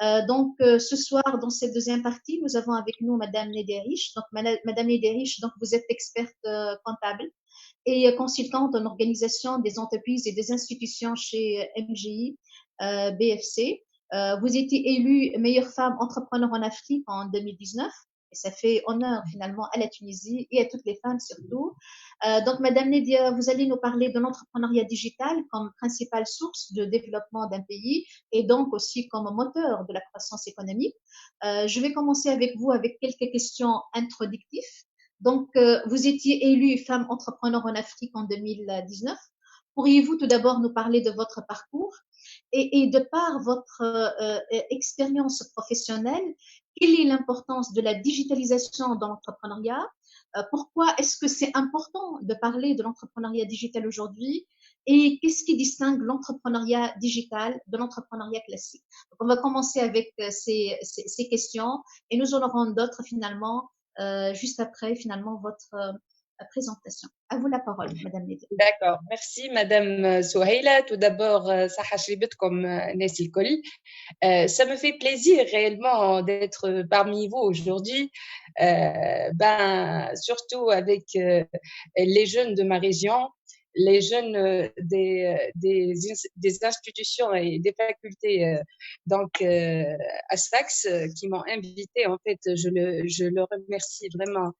Ce soir, dans cette deuxième partie, nous avons avec nous Madame Nederiche. Donc, Madame Nederiche, donc vous êtes experte comptable et consultante en organisation des entreprises et des institutions chez MGI BFC. Vous étiez élue meilleure femme entrepreneur en Afrique en 2019. Et ça fait honneur finalement à la Tunisie et à toutes les femmes surtout. Madame Nedia, vous allez nous parler de l'entrepreneuriat digital comme principale source de développement d'un pays et donc aussi comme moteur de la croissance économique. Je vais commencer avec vous avec quelques questions introductives. Vous étiez élue femme entrepreneur en Afrique en 2019. Pourriez-vous tout d'abord nous parler de votre parcours et de par votre expérience professionnelle, quelle est l'importance de la digitalisation dans l'entrepreneuriat? Pourquoi est-ce que c'est important de parler de l'entrepreneuriat digital aujourd'hui? Et qu'est-ce qui distingue l'entrepreneuriat digital de l'entrepreneuriat classique? Donc, on va commencer avec ces questions et nous en aurons d'autres finalement juste après finalement votre présentation. À vous la parole, Madame Nedia. D'accord, merci Madame Souheila. Tout d'abord, صحة شربتكم الناس الكل. Ça me fait plaisir réellement d'être parmi vous aujourd'hui, surtout avec les jeunes de ma région, les jeunes des institutions et des facultés à Sfax qui m'ont invité. En fait, je le remercie vraiment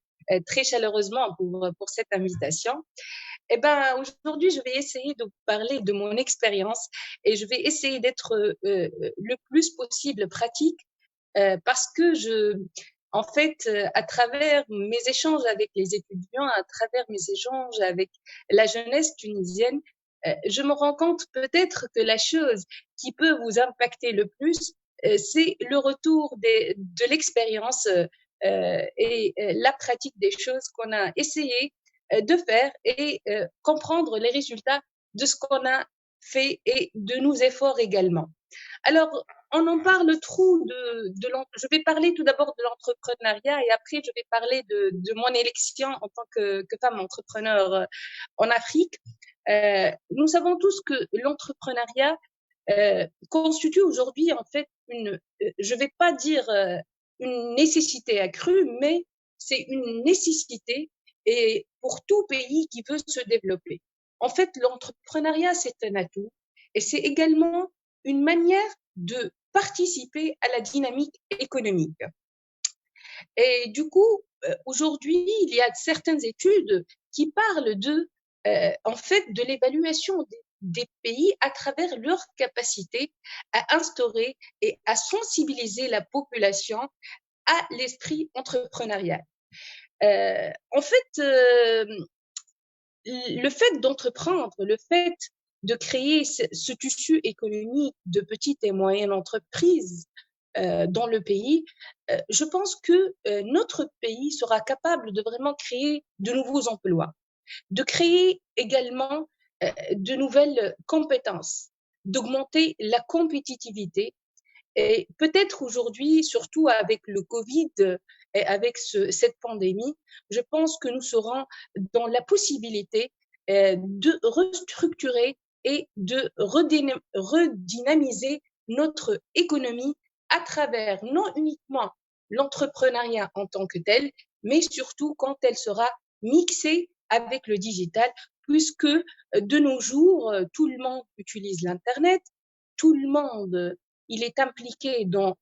très chaleureusement pour cette invitation. Aujourd'hui, je vais essayer de vous parler de mon expérience et je vais essayer d'être le plus possible pratique parce que en fait, à travers mes échanges avec les étudiants, à travers mes échanges avec la jeunesse tunisienne, je me rends compte peut-être que la chose qui peut vous impacter le plus, c'est le retour de l'expérience et la pratique des choses qu'on a essayé de faire et comprendre les résultats de ce qu'on a fait et de nos efforts également. Alors, on en parle trop je vais parler tout d'abord de l'entrepreneuriat et après je vais parler de mon élection en tant que femme entrepreneur en Afrique. Nous savons tous que l'entrepreneuriat constitue aujourd'hui en fait je vais pas dire une nécessité accrue, mais c'est une nécessité et pour tout pays qui veut se développer. En fait, l'entrepreneuriat, c'est un atout et c'est également une manière de participer à la dynamique économique. Et du coup, aujourd'hui, il y a certaines études qui parlent en fait, de l'évaluation des pays à travers leur capacité à instaurer et à sensibiliser la population à l'esprit entrepreneurial. En fait, le fait d'entreprendre, le fait de créer ce tissu économique de petites et moyennes entreprises dans le pays, je pense que notre pays sera capable de vraiment créer de nouveaux emplois, de créer également de nouvelles compétences, d'augmenter la compétitivité. Et peut-être aujourd'hui, surtout avec le Covid et avec cette pandémie, je pense que nous serons dans la possibilité de restructurer et de redynamiser notre économie à travers non uniquement l'entrepreneuriat en tant que tel, mais surtout quand elle sera mixée avec le digital, puisque de nos jours, tout le monde utilise l'Internet, tout le monde il est impliqué dans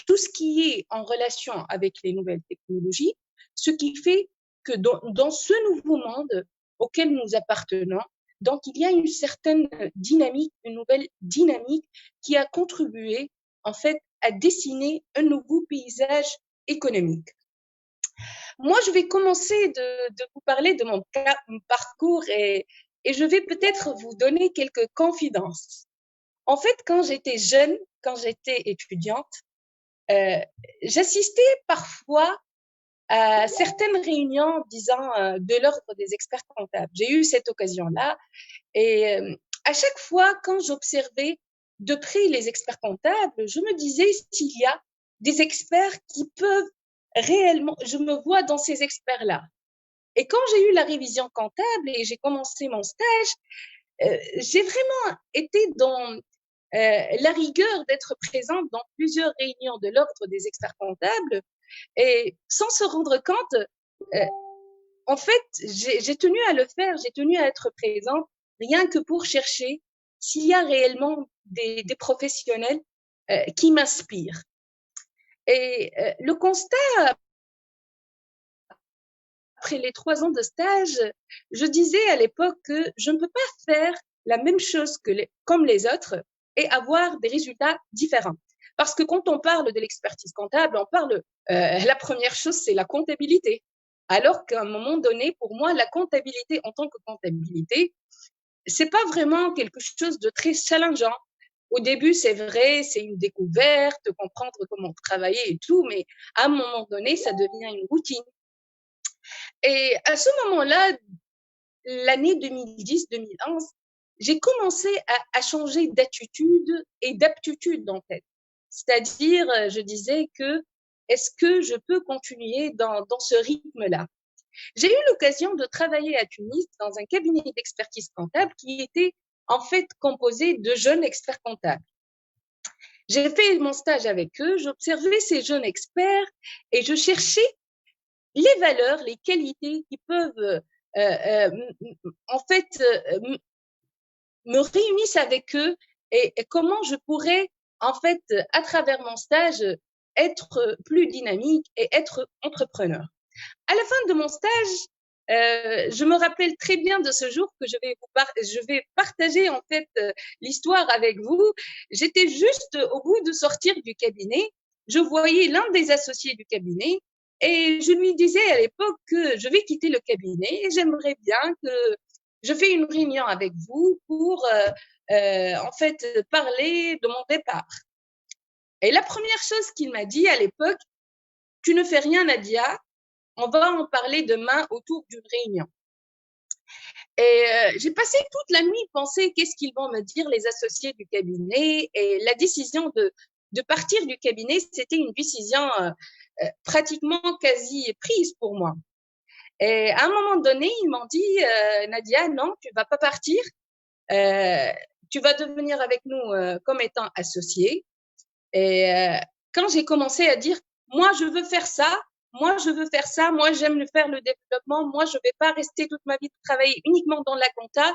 tout ce qui est en relation avec les nouvelles technologies, ce qui fait que dans ce nouveau monde auquel nous appartenons, donc il y a une certaine dynamique, une nouvelle dynamique qui a contribué en fait à dessiner un nouveau paysage économique. Moi, je vais commencer de vous parler de mon parcours et je vais peut-être vous donner quelques confidences. En fait, quand j'étais jeune, quand j'étais étudiante, j'assistais parfois à certaines réunions, disons, de l'ordre des experts comptables. J'ai eu cette occasion-là et à chaque fois, quand j'observais de près les experts comptables, je me disais s'il y a des experts qui peuvent réellement, je me vois dans ces experts-là. Et quand j'ai eu la révision comptable et j'ai commencé mon stage, j'ai vraiment été la rigueur d'être présente dans plusieurs réunions de l'ordre des experts comptables et sans se rendre compte, en fait, j'ai tenu à le faire, j'ai tenu à être présente rien que pour chercher s'il y a réellement des professionnels qui m'inspirent. Et le constat, après les 3 ans de stage, je disais à l'époque que je ne peux pas faire la même chose comme les autres et avoir des résultats différents. Parce que quand on parle de l'expertise comptable, on parle, la première chose, c'est la comptabilité. Alors qu'à un moment donné, pour moi, la comptabilité en tant que comptabilité, c'est pas vraiment quelque chose de très challengeant. Au début, c'est vrai, c'est une découverte, comprendre comment travailler et tout, mais à un moment donné, ça devient une routine. Et à ce moment-là, l'année 2010-2011, j'ai commencé à changer d'attitude et d'aptitude en fait. C'est-à-dire, je disais que est-ce que je peux continuer dans ce rythme-là? J'ai eu l'occasion de travailler à Tunis dans un cabinet d'expertise comptable qui était en fait composé de jeunes experts comptables. J'ai fait mon stage avec eux, j'observais ces jeunes experts et je cherchais les valeurs, les qualités qui peuvent en fait me réunissent avec eux et comment je pourrais en fait à travers mon stage être plus dynamique et être entrepreneur. À la fin de mon stage, je me rappelle très bien de ce jour que je vais partager en fait l'histoire avec vous. J'étais juste au bout de sortir du cabinet. Je voyais l'un des associés du cabinet et je lui disais à l'époque que je vais quitter le cabinet et j'aimerais bien que je fais une réunion avec vous pour en fait parler de mon départ. Et la première chose qu'il m'a dit à l'époque, tu ne fais rien, Nadia, on va en parler demain autour d'une réunion. Et j'ai passé toute la nuit penser qu'est-ce qu'ils vont me dire les associés du cabinet. Et la décision de partir du cabinet, c'était une décision pratiquement quasi prise pour moi. Et à un moment donné, ils m'ont dit, Nadia, non, tu vas pas partir. Tu vas devenir avec nous comme étant associée. Et quand j'ai commencé à dire, moi, je veux faire ça, moi, je veux faire ça, moi, j'aime faire le développement, moi, je vais pas rester toute ma vie de travailler uniquement dans la compta,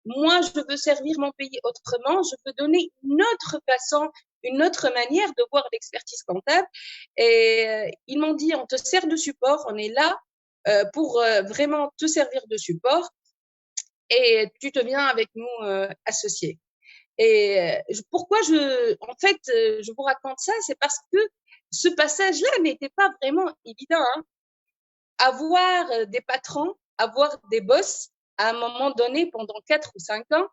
moi, je veux servir mon pays autrement, je veux donner une autre façon, une autre manière de voir l'expertise comptable. Et ils m'ont dit, on te sert de support, on est là pour vraiment te servir de support et tu te viens avec nous associés. Et pourquoi en fait, je vous raconte ça, c'est parce que ce passage-là n'était pas vraiment évident. Hein. Avoir des patrons, avoir des boss, à un moment donné, pendant 4 ou 5 ans,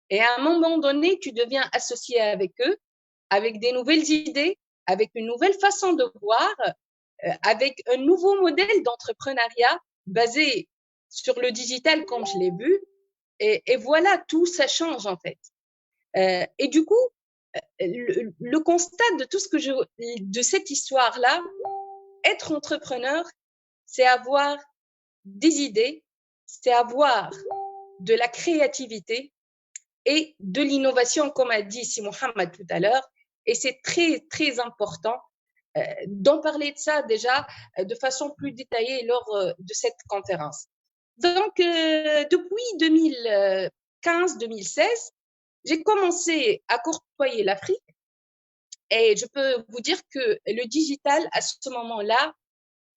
et à un moment donné, tu deviens associé avec eux, avec des nouvelles idées, avec une nouvelle façon de voir, avec un nouveau modèle d'entrepreneuriat basé sur le digital, comme je l'ai vu. Et voilà, tout ça change en fait. Et du coup, le constat de tout ce que de cette histoire-là, être entrepreneur, c'est avoir des idées, c'est avoir de la créativité et de l'innovation, comme a dit Si Mohamed tout à l'heure. Et c'est très, très important d'en parler de ça déjà de façon plus détaillée lors de cette conférence. Donc, depuis 2015-2016, j'ai commencé à côtoyer l'Afrique et je peux vous dire que le digital, à ce moment-là,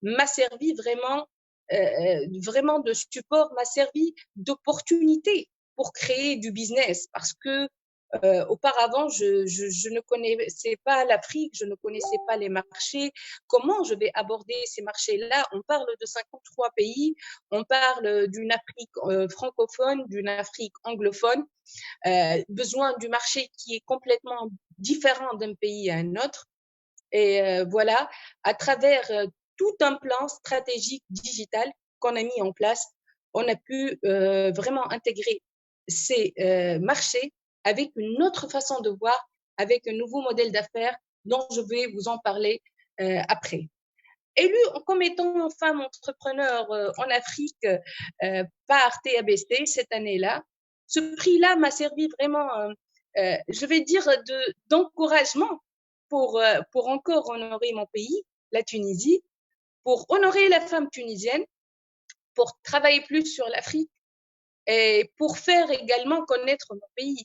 m'a servi vraiment de support, m'a servi d'opportunité pour créer du business parce que auparavant, je ne connaissais pas l'Afrique, je ne connaissais pas les marchés. Comment je vais aborder ces marchés-là? On parle de 53 pays, on parle d'une Afrique francophone, d'une Afrique anglophone, besoin du marché qui est complètement différent d'un pays à un autre. Et voilà, à travers tout un plan stratégique digital qu'on a mis en place, on a pu vraiment intégrer ces marchés avec une autre façon de voir, avec un nouveau modèle d'affaires dont je vais vous en parler après. Élue comme étant femme entrepreneur en Afrique par TABC cette année-là, ce prix-là m'a servi vraiment je vais dire, d'encouragement pour encore honorer mon pays, la Tunisie, pour honorer la femme tunisienne, pour travailler plus sur l'Afrique et pour faire également connaître mon pays.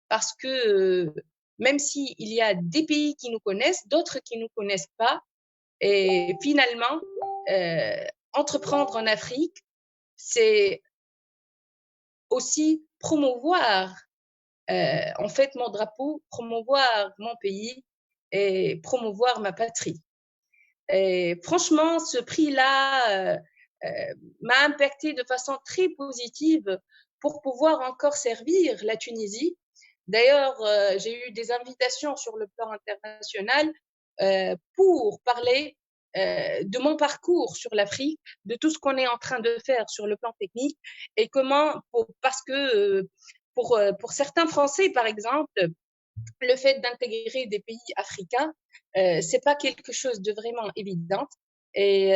Parce que même s'il y a des pays qui nous connaissent, d'autres qui ne nous connaissent pas, et finalement, entreprendre en Afrique, c'est aussi promouvoir en fait mon drapeau, promouvoir mon pays et promouvoir ma patrie. Et franchement, ce prix-là m'a impacté de façon très positive pour pouvoir encore servir la Tunisie. D'ailleurs, j'ai eu des invitations sur le plan international pour parler de mon parcours sur l'Afrique, de tout ce qu'on est en train de faire sur le plan technique et comment, parce que pour certains Français, par exemple, le fait d'intégrer des pays africains, c'est pas quelque chose de vraiment évident. Et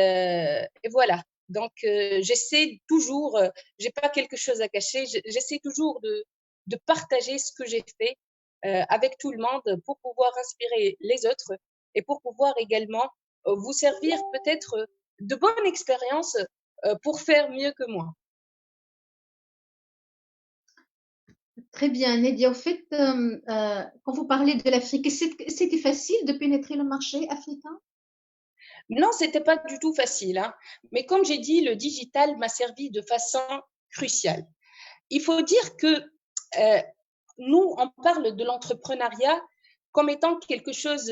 voilà. Donc, j'essaie toujours, j'ai pas quelque chose à cacher, j'essaie toujours de partager ce que j'ai fait avec tout le monde pour pouvoir inspirer les autres et pour pouvoir également vous servir peut-être de bonnes expériences pour faire mieux que moi. Très bien, Nadia. Au fait, quand vous parlez de l'Afrique, c'était facile de pénétrer le marché africain? Non, c'était pas du tout facile, hein. Mais comme j'ai dit, le digital m'a servi de façon cruciale. Il faut dire que euh, nous, on parle de l'entrepreneuriat comme étant quelque chose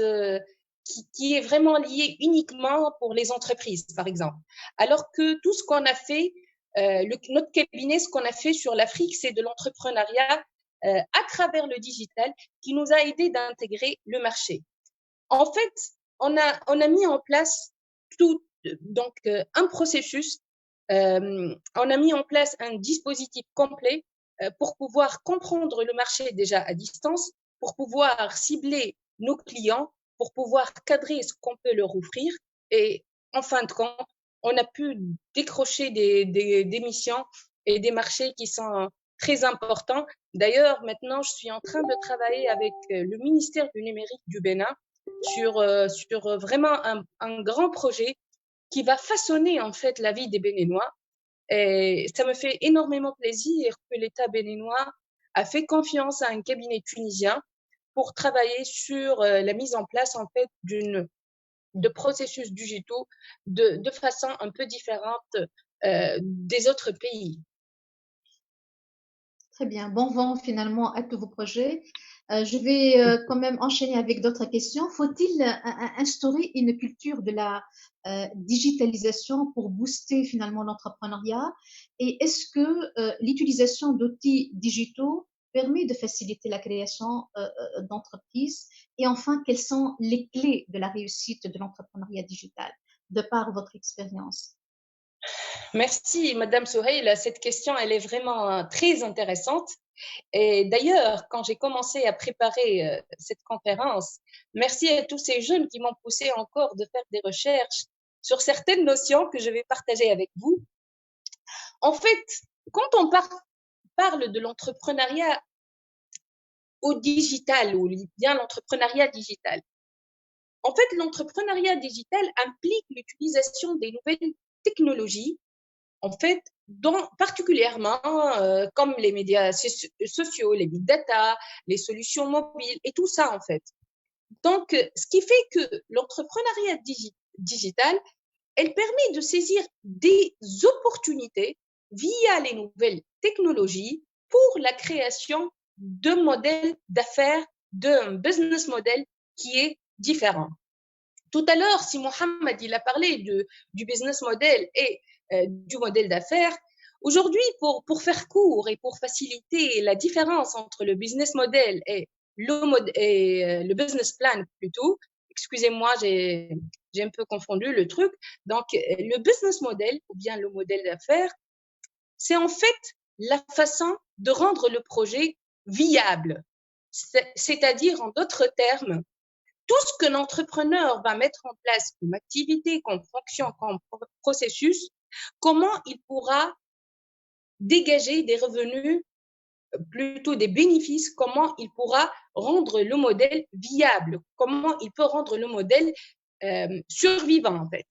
qui est vraiment lié uniquement pour les entreprises, par exemple. Alors que tout ce qu'on a fait, notre cabinet, ce qu'on a fait sur l'Afrique, c'est de l'entrepreneuriat à travers le digital qui nous a aidé d'intégrer le marché. En fait, on a mis en place tout, donc un processus, on a mis en place un dispositif complet pour pouvoir comprendre le marché déjà à distance, pour pouvoir cibler nos clients, pour pouvoir cadrer ce qu'on peut leur offrir. Et en fin de compte, on a pu décrocher des missions et des marchés qui sont très importants. D'ailleurs, maintenant, je suis en train de travailler avec le ministère du numérique du Bénin sur vraiment un grand projet qui va façonner en fait la vie des Béninois. Et ça me fait énormément plaisir que l'État béninois a fait confiance à un cabinet tunisien pour travailler sur la mise en place en fait de processus digitaux de façon un peu différente des autres pays. Très bien. Bon vent finalement à tous vos projets. Je vais quand même enchaîner avec d'autres questions. Faut-il instaurer une culture de la digitalisation pour booster finalement l'entrepreneuriat? Et est-ce que l'utilisation d'outils digitaux permet de faciliter la création d'entreprises? Et enfin, quelles sont les clés de la réussite de l'entrepreneuriat digital de par votre expérience? Merci, Madame Souheil. Cette question, elle est vraiment très intéressante. Et d'ailleurs, quand j'ai commencé à préparer cette conférence, merci à tous ces jeunes qui m'ont poussé encore de faire des recherches sur certaines notions que je vais partager avec vous. En fait, quand on parle de l'entrepreneuriat au digital ou bien l'entrepreneuriat digital, en fait, l'entrepreneuriat digital implique l'utilisation des nouvelles technologies en fait, particulièrement comme les médias sociaux, les big data, les solutions mobiles et tout ça en fait. Donc, ce qui fait que l'entrepreneuriat digital, elle permet de saisir des opportunités via les nouvelles technologies pour la création de modèles d'affaires, d'un business model qui est différent. Tout à l'heure, si Mohamed il a parlé du business model et du modèle d'affaires, aujourd'hui, pour faire court et pour faciliter la différence entre le business model et le business plan plutôt, excusez-moi, j'ai un peu confondu le truc. Donc, le business model ou bien le modèle d'affaires, c'est en fait la façon de rendre le projet viable. C'est-à-dire, en d'autres termes, tout ce que l'entrepreneur va mettre en place comme activité, comme fonction, comme processus, comment il pourra dégager des revenus plutôt des bénéfices, comment il pourra rendre le modèle viable, comment il peut rendre le modèle survivant en fait.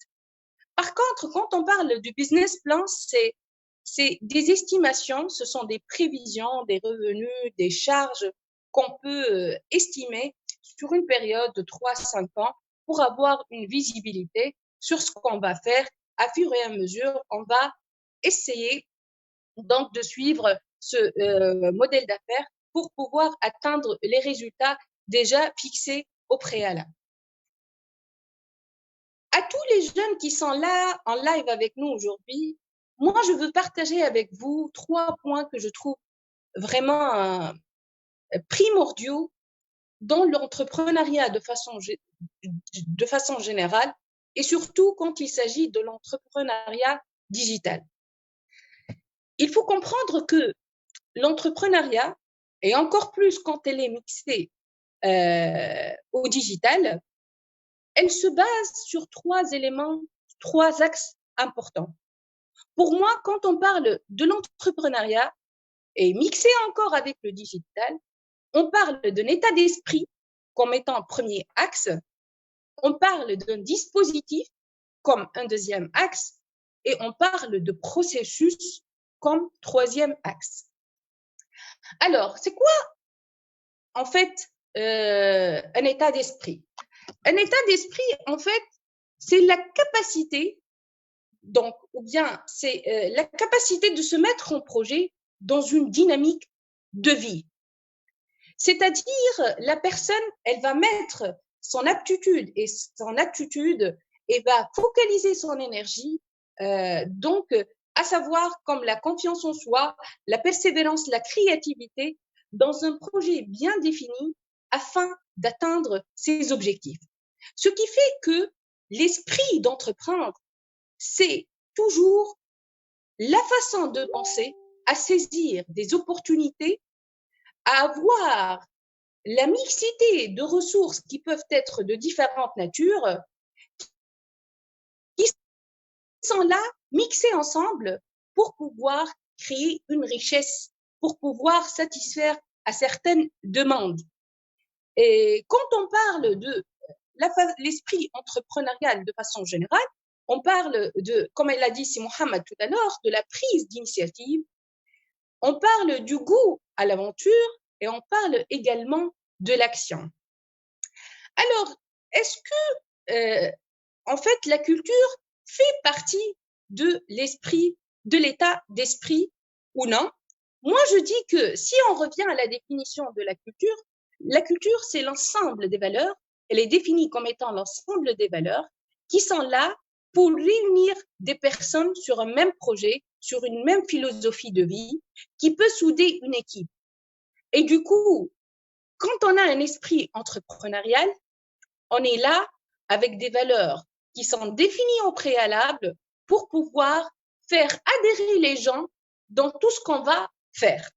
Par contre, quand on parle du business plan, c'est des estimations, ce sont des prévisions, des revenus, des charges qu'on peut estimer sur une période de 3 à 5 ans pour avoir une visibilité sur ce qu'on va faire. À fur et à mesure, on va essayer donc de suivre ce modèle d'affaires pour pouvoir atteindre les résultats déjà fixés au préalable. À tous les jeunes qui sont là en live avec nous aujourd'hui, moi, je veux partager avec vous 3 points que je trouve vraiment primordiaux dans l'entrepreneuriat de façon générale et surtout quand il s'agit de l'entrepreneuriat digital. Il faut comprendre que l'entrepreneuriat, et encore plus quand elle est mixée au digital, elle se base sur 3 éléments, 3 axes importants. Pour moi, quand on parle de l'entrepreneuriat et mixé encore avec le digital, on parle d'un état d'esprit comme étant un premier axe, on parle d'un dispositif comme un deuxième axe et on parle de processus comme troisième axe. Alors, c'est quoi en fait un état d'esprit? Un état d'esprit, en fait, c'est la capacité, donc, ou bien c'est la capacité de se mettre en projet dans une dynamique de vie. C'est-à-dire, la personne, elle va mettre son aptitude et va focaliser son énergie, donc, à savoir comme la confiance en soi, la persévérance, la créativité, dans un projet bien défini afin d'atteindre ses objectifs. Ce qui fait que l'esprit d'entreprendre, c'est toujours la façon de penser à saisir des opportunités, à avoir la mixité de ressources qui peuvent être de différentes natures, qui sont là, mixées ensemble pour pouvoir créer une richesse, pour pouvoir satisfaire à certaines demandes. Et quand on parle de l'esprit entrepreneurial de façon générale, on parle de, comme elle l'a dit si Mohamed tout à l'heure, de la prise d'initiative, on parle du goût à l'aventure et on parle également de l'action. Alors, est-ce que, en fait, la culture fait partie de l'esprit, de l'état d'esprit ou non? Moi, je dis que si on revient à la définition de la culture, c'est l'ensemble des valeurs. Elle est définie comme étant l'ensemble des valeurs qui sont là pour réunir des personnes sur un même projet, sur une même philosophie de vie, qui peut souder une équipe. Et du coup, quand on a un esprit entrepreneurial, on est là avec des valeurs qui sont définies au préalable pour pouvoir faire adhérer les gens dans tout ce qu'on va faire.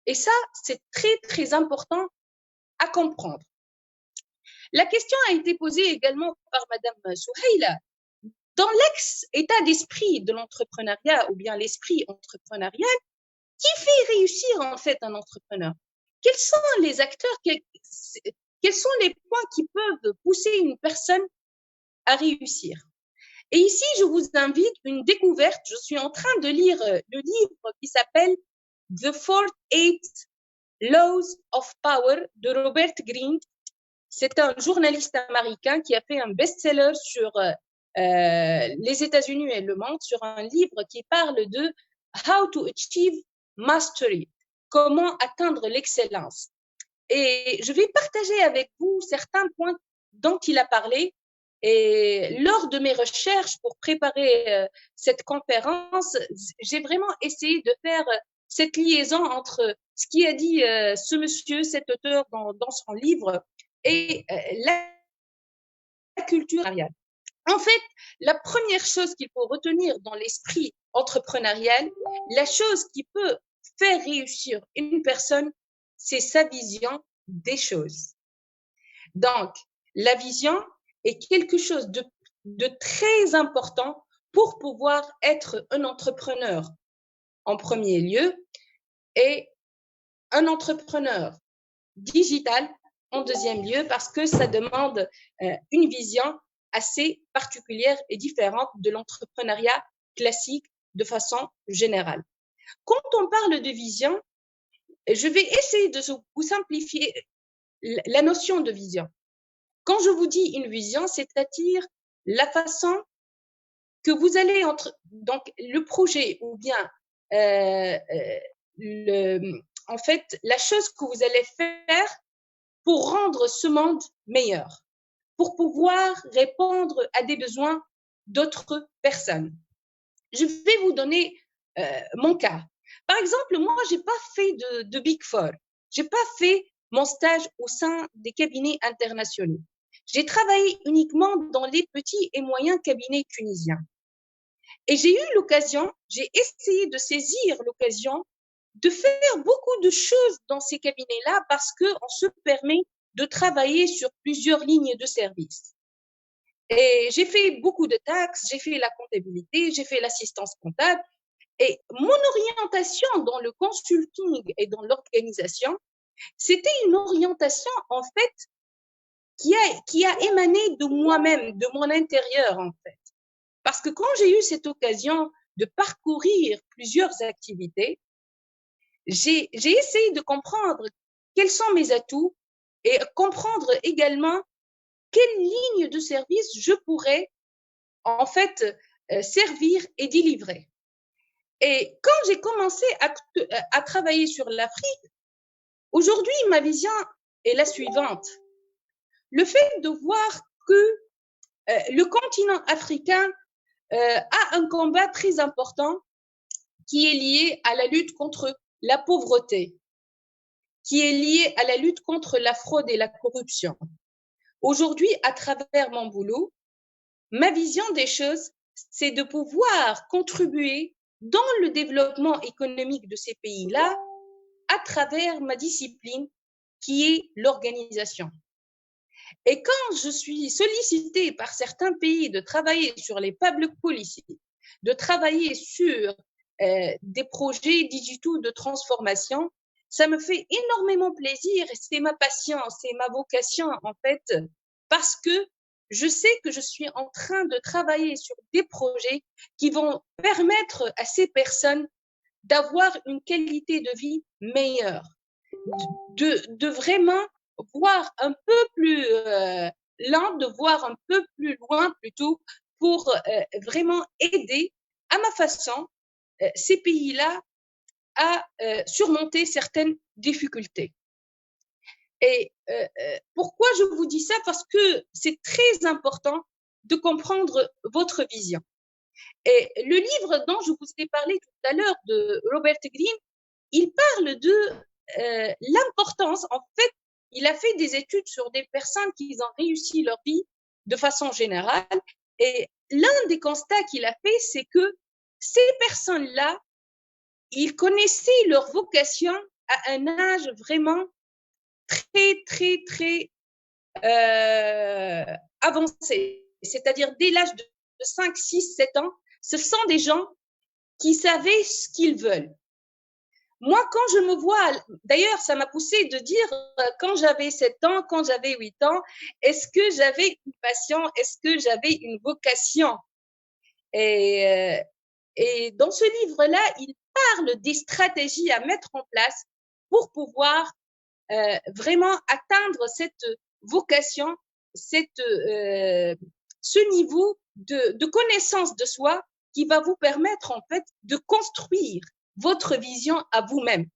Et ça, c'est très, très important à comprendre. La question a été posée également par Madame Souheila. Dans l'ex-état d'esprit de l'entrepreneuriat ou bien l'esprit entrepreneurial, qui fait réussir en fait un entrepreneur? Quels sont les acteurs, quels sont les points qui peuvent pousser une personne à réussir? Et ici, je vous invite une découverte. Je suis en train de lire le livre qui s'appelle The 48 Laws of Power de Robert Greene. C'est un journaliste américain qui a fait un best-seller sur les États-Unis et le monde, sur un livre qui parle de How to Achieve Mastery, comment atteindre l'excellence. Et je vais partager avec vous certains points dont il a parlé. Et lors de mes recherches pour préparer cette conférence, j'ai vraiment essayé de faire cette liaison entre ce qu'a dit ce monsieur, cet auteur dans son livre, et la culture entrepreneuriale. En fait, la première chose qu'il faut retenir dans l'esprit entrepreneurial, la chose qui peut faire réussir une personne, c'est sa vision des choses. Donc, la vision est quelque chose de très important pour pouvoir être un entrepreneur en premier lieu. Et un entrepreneur digital en deuxième lieu parce que ça demande une vision assez particulière et différente de l'entrepreneuriat classique de façon générale. Quand on parle de vision, je vais essayer de vous simplifier la notion de vision. Quand je vous dis une vision, c'est-à-dire la façon que vous allez donc le projet ou bien en fait la chose que vous allez faire pour rendre ce monde meilleur, pour pouvoir répondre à des besoins d'autres personnes. Je vais vous donner mon cas. Par exemple, moi, j'ai pas fait de Big Four. J'ai pas fait mon stage au sein des cabinets internationaux. J'ai travaillé uniquement dans les petits et moyens cabinets tunisiens. Et j'ai eu l'occasion, j'ai essayé de saisir l'occasion de faire beaucoup de choses dans ces cabinets-là parce qu'on se permet de travailler sur plusieurs lignes de service. Et j'ai fait beaucoup de taxes, j'ai fait la comptabilité, j'ai fait l'assistance comptable. Et mon orientation dans le consulting et dans l'organisation, c'était une orientation en fait qui a émané de moi-même, de mon intérieur en fait. Parce que quand j'ai eu cette occasion de parcourir plusieurs activités, j'ai essayé de comprendre quels sont mes atouts et comprendre également quelle ligne de service je pourrais en fait servir et délivrer. Et quand j'ai commencé à travailler sur l'Afrique, aujourd'hui, ma vision est la suivante. Le fait de voir que le continent africain a un combat très important qui est lié à la lutte contre la pauvreté, qui est lié à la lutte contre la fraude et la corruption. Aujourd'hui, à travers mon boulot, ma vision des choses, c'est de pouvoir contribuer dans le développement économique de ces pays-là à travers ma discipline qui est l'organisation. Et quand je suis sollicitée par certains pays de travailler sur les public policy, de travailler sur des projets digitaux de transformation, ça me fait énormément plaisir et c'est ma passion, c'est ma vocation en fait, parce que je sais que je suis en train de travailler sur des projets qui vont permettre à ces personnes d'avoir une qualité de vie meilleure, de vraiment voir un peu plus lent, de voir un peu plus loin plutôt pour vraiment aider à ma façon ces pays-là à surmonter certaines difficultés. Et pourquoi je vous dis ça? Parce que c'est très important de comprendre votre vision. Et le livre dont je vous ai parlé tout à l'heure de Robert Greene, il parle de l'importance, en fait, il a fait des études sur des personnes qui ont réussi leur vie de façon générale. Et l'un des constats qu'il a fait, c'est que ces personnes-là, ils connaissaient leur vocation à un âge vraiment très avancé. C'est-à-dire dès l'âge de 5, 6, 7 ans, ce sont des gens qui savaient ce qu'ils veulent. Moi, quand je me vois, d'ailleurs, ça m'a poussé de dire quand j'avais 7 ans, quand j'avais 8 ans, est-ce que j'avais une passion, est-ce que j'avais une vocation? Et dans ce livre-là, il parle des stratégies à mettre en place pour pouvoir vraiment atteindre cette vocation, ce niveau de connaissance de soi qui va vous permettre en fait de construire votre vision à vous-même.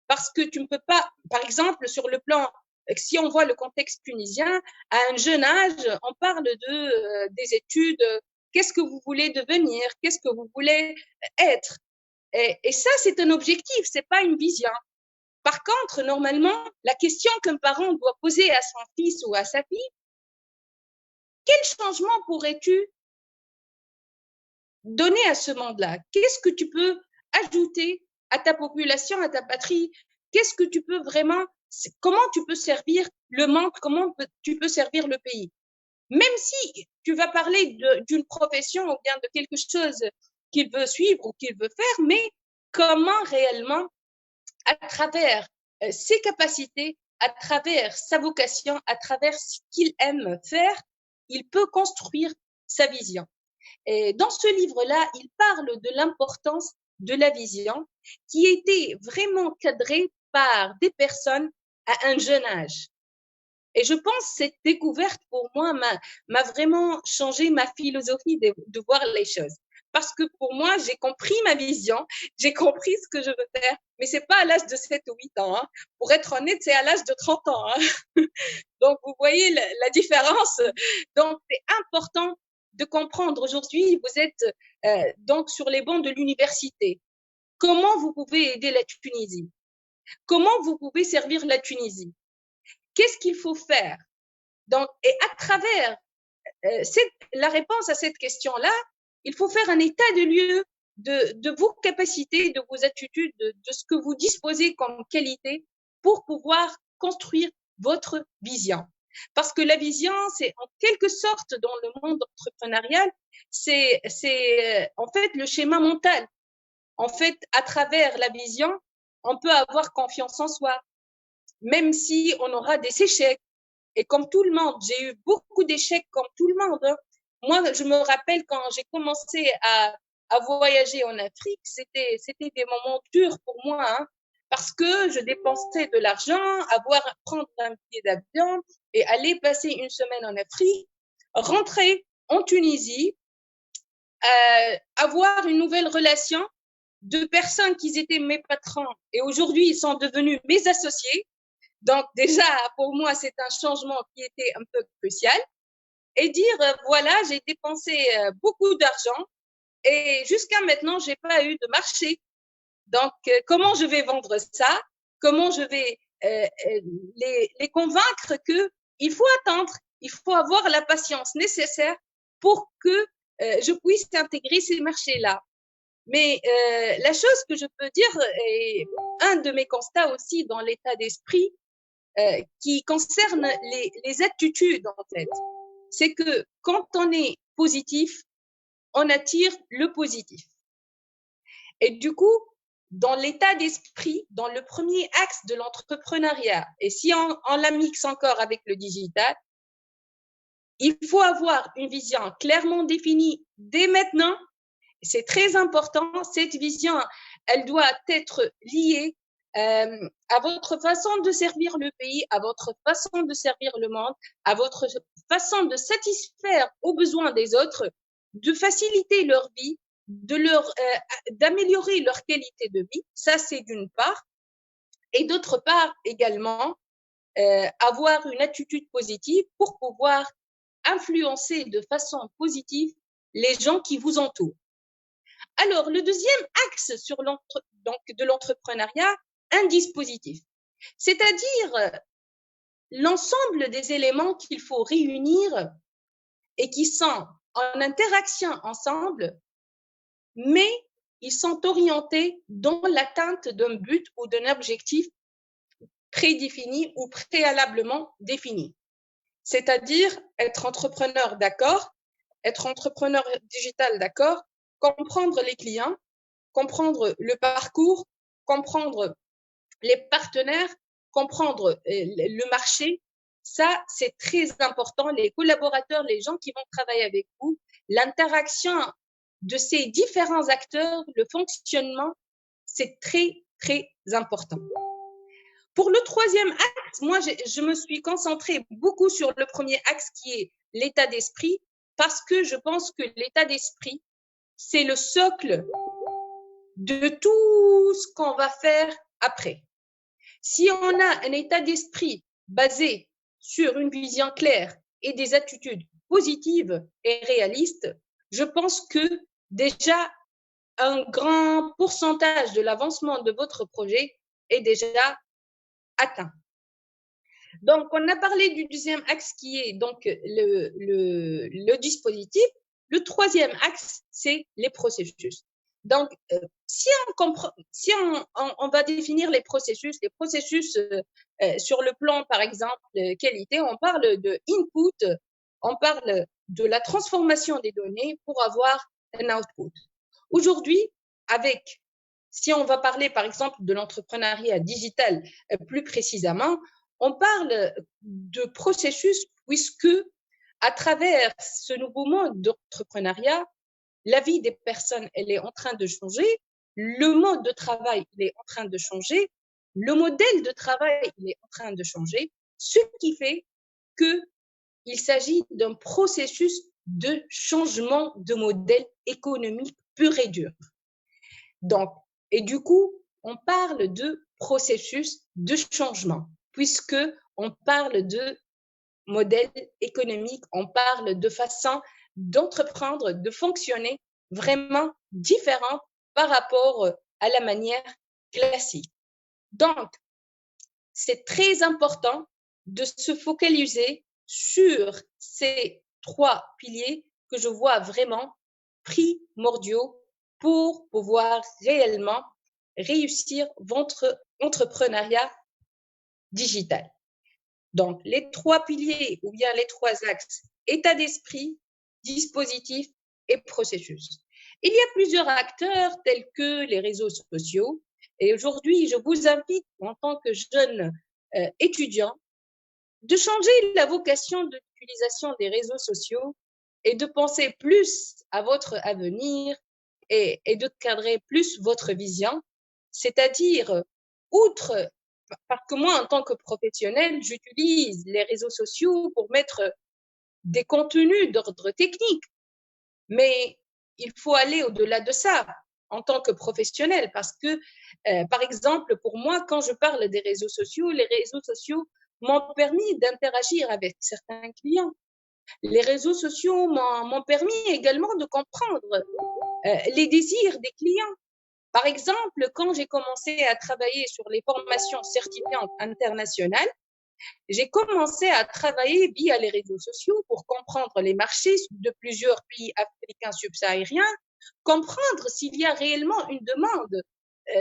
Parce que tu ne peux pas, par exemple, sur le plan, si on voit le contexte tunisien, à un jeune âge, on parle des études, qu'est-ce que vous voulez devenir, qu'est-ce que vous voulez être. Et ça, c'est un objectif, c'est pas une vision. Par contre, normalement, la question qu'un parent doit poser à son fils ou à sa fille, quel changement pourrais-tu donner à ce monde-là? Qu'est-ce que tu peux ajouter à ta population, à ta patrie? Qu'est-ce que tu peux vraiment, comment tu peux servir le monde, comment tu peux servir le pays? Même si tu vas parler d'une profession ou bien de quelque chose qu'il veut suivre ou qu'il veut faire, mais comment réellement, à travers ses capacités, à travers sa vocation, à travers ce qu'il aime faire, il peut construire sa vision. Et dans ce livre-là, il parle de l'importance de la vision qui était vraiment cadrée par des personnes à un jeune âge. Et je pense que cette découverte, pour moi, m'a vraiment changé ma philosophie de voir les choses. Parce que pour moi, j'ai compris ma vision, j'ai compris ce que je veux faire, mais c'est pas à l'âge de 7 ou 8 ans. Hein. Pour être honnête, c'est à l'âge de 30 ans. Hein. Donc, vous voyez la différence. Donc, c'est important de comprendre. Aujourd'hui, vous êtes donc sur les bancs de l'université. Comment vous pouvez aider la Tunisie? Comment vous pouvez servir la Tunisie? Qu'est-ce qu'il faut faire? Donc, et à travers la réponse à cette question-là, il faut faire un état de lieu de vos capacités, de vos attitudes, de ce que vous disposez comme qualité pour pouvoir construire votre vision. Parce que la vision, c'est en quelque sorte dans le monde entrepreneurial, c'est en fait le schéma mental. En fait, à travers la vision, on peut avoir confiance en soi, même si on aura des échecs. Et comme tout le monde, j'ai eu beaucoup d'échecs comme tout le monde. Hein. Moi, je me rappelle quand j'ai commencé à voyager en Afrique, c'était des moments durs pour moi, hein, parce que je dépensais de l'argent, prendre un billet d'avion et aller passer une semaine en Afrique, rentrer en Tunisie, avoir une nouvelle relation de personnes qui étaient mes patrons et aujourd'hui ils sont devenus mes associés. Donc déjà, pour moi, c'est un changement qui était un peu crucial. Et dire, voilà, j'ai dépensé beaucoup d'argent et jusqu'à maintenant, j'ai pas eu de marché. Donc, comment je vais vendre ça? Comment je vais les convaincre que il faut attendre, il faut avoir la patience nécessaire pour que je puisse intégrer ces marchés-là. Mais la chose que je peux dire, et un de mes constats aussi dans l'état d'esprit, qui concerne les attitudes, en fait. C'est que quand on est positif, on attire le positif. Et du coup, dans l'état d'esprit, dans le premier axe de l'entrepreneuriat, et si on la mixe encore avec le digital, il faut avoir une vision clairement définie dès maintenant. C'est très important. Cette vision, elle doit être liée à votre façon de servir le pays, à votre façon de servir le monde, à votre façon de satisfaire aux besoins des autres, de faciliter leur vie, d'améliorer leur qualité de vie. Ça, c'est d'une part. Et d'autre part également, avoir une attitude positive pour pouvoir influencer de façon positive les gens qui vous entourent. Alors, le deuxième axe de l'entrepreneuriat, un dispositif, c'est-à-dire l'ensemble des éléments qu'il faut réunir et qui sont en interaction ensemble, mais ils sont orientés dans l'atteinte d'un but ou d'un objectif prédéfini ou préalablement défini. C'est-à-dire être entrepreneur, d'accord, être entrepreneur digital, d'accord, comprendre les clients, comprendre le parcours, comprendre les partenaires, comprendre le marché. Ça, c'est très important. Les collaborateurs, les gens qui vont travailler avec vous, l'interaction de ces différents acteurs, le fonctionnement, c'est très, très important. Pour le troisième axe, moi, je me suis concentrée beaucoup sur le premier axe qui est l'état d'esprit, parce que je pense que l'état d'esprit, c'est le socle de tout ce qu'on va faire après. Si on a un état d'esprit basé sur une vision claire et des attitudes positives et réalistes, je pense que déjà un grand pourcentage de l'avancement de votre projet est déjà atteint. Donc, on a parlé du deuxième axe qui est donc le dispositif. Le troisième axe, c'est les processus. Donc, si on va définir les processus sur le plan, par exemple, qualité, on parle de input, on parle de la transformation des données pour avoir un output. Aujourd'hui, avec si on va parler par exemple de l'entrepreneuriat digital plus précisément, on parle de processus puisque à travers ce nouveau mode d'entrepreneuriat, la vie des personnes, elle est en train de changer, le mode de travail, il est en train de changer, le modèle de travail, il est en train de changer, ce qui fait qu'il s'agit d'un processus de changement de modèle économique pur et dur. Donc, et du coup, on parle de processus de changement, puisque on parle de modèle économique, on parle de façon d'entreprendre, de fonctionner vraiment différente par rapport à la manière classique. Donc, c'est très important de se focaliser sur ces 3 piliers que je vois vraiment primordiaux pour pouvoir réellement réussir votre entrepreneuriat digital. Donc, les 3 piliers ou bien les 3 axes, état d'esprit, dispositif et processus. Il y a plusieurs acteurs tels que les réseaux sociaux. Et aujourd'hui, je vous invite en tant que jeune étudiant de changer la vocation de l'utilisation des réseaux sociaux et de penser plus à votre avenir et de cadrer plus votre vision, c'est-à-dire, outre, parce que moi, en tant que professionnel, j'utilise les réseaux sociaux pour mettre des contenus d'ordre technique, mais il faut aller au-delà de ça en tant que professionnel parce que, par exemple, pour moi, quand je parle des réseaux sociaux, les réseaux sociaux m'ont permis d'interagir avec certains clients. Les réseaux sociaux m'ont permis également de comprendre les désirs des clients. Par exemple, quand j'ai commencé à travailler sur les formations certifiantes internationales, j'ai commencé à travailler via les réseaux sociaux pour comprendre les marchés de plusieurs pays africains subsahariens, comprendre s'il y a réellement une demande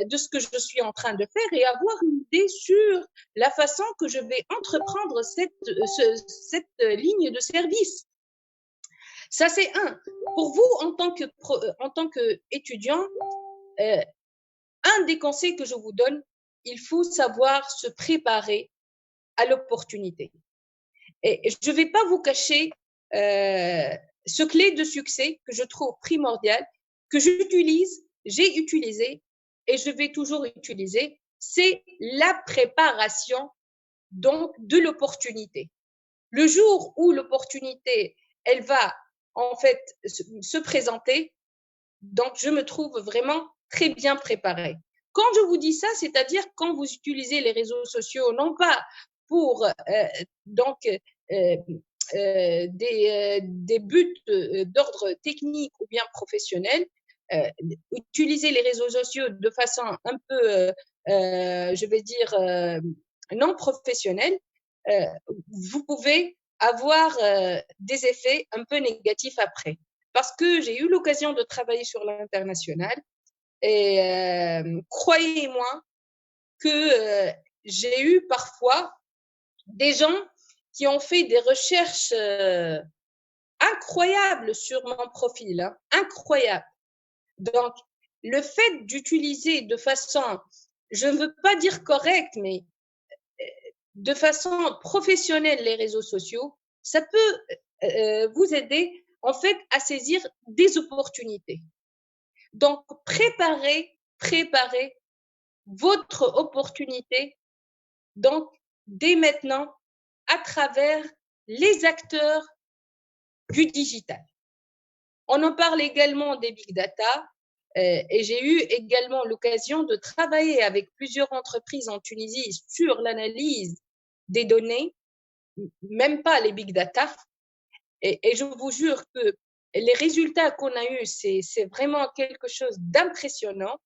de ce que je suis en train de faire et avoir une idée sur la façon que je vais entreprendre cette ligne de service. Ça, c'est un. Pour vous, en tant qu'étudiant, un des conseils que je vous donne, il faut savoir se préparer à l'opportunité. Et je ne vais pas vous cacher ce clé de succès que je trouve primordial, que j'utilise, j'ai utilisé et je vais toujours utiliser, c'est la préparation donc de l'opportunité. Le jour où l'opportunité, elle va en fait se présenter, donc je me trouve vraiment très bien préparée. Quand je vous dis ça, c'est-à-dire quand vous utilisez les réseaux sociaux, non pas pour donc des buts d'ordre technique ou bien professionnel, utiliser les réseaux sociaux de façon un peu, je vais dire, non professionnelle, vous pouvez avoir des effets un peu négatifs après. Parce que j'ai eu l'occasion de travailler sur l'international et croyez-moi que j'ai eu parfois des gens qui ont fait des recherches incroyables sur mon profil, hein, incroyables. Donc, le fait d'utiliser de façon, je ne veux pas dire correcte, mais de façon professionnelle les réseaux sociaux, ça peut vous aider en fait à saisir des opportunités. Donc, préparez votre opportunité donc dès maintenant à travers les acteurs du digital. On en parle également des big data et j'ai eu également l'occasion de travailler avec plusieurs entreprises en Tunisie sur l'analyse des données, même pas les big data. Et je vous jure que les résultats qu'on a eus, c'est vraiment quelque chose d'impressionnant.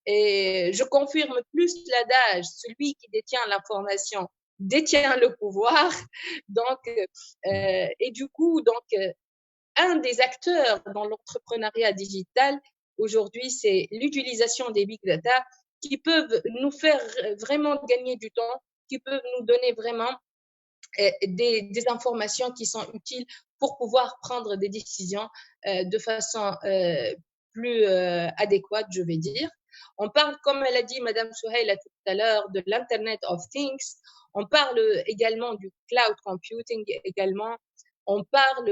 Et je confirme plus l'adage, celui qui détient l'information détient le pouvoir. Donc, et du coup, donc, un des acteurs dans l'entrepreneuriat digital aujourd'hui, c'est l'utilisation des big data qui peuvent nous faire vraiment gagner du temps, qui peuvent nous donner vraiment des informations qui sont utiles pour pouvoir prendre des décisions de façon plus adéquate, je vais dire. On parle, comme elle a dit Madame Souheila tout à l'heure, de l'Internet of Things. On parle également du cloud computing également. On parle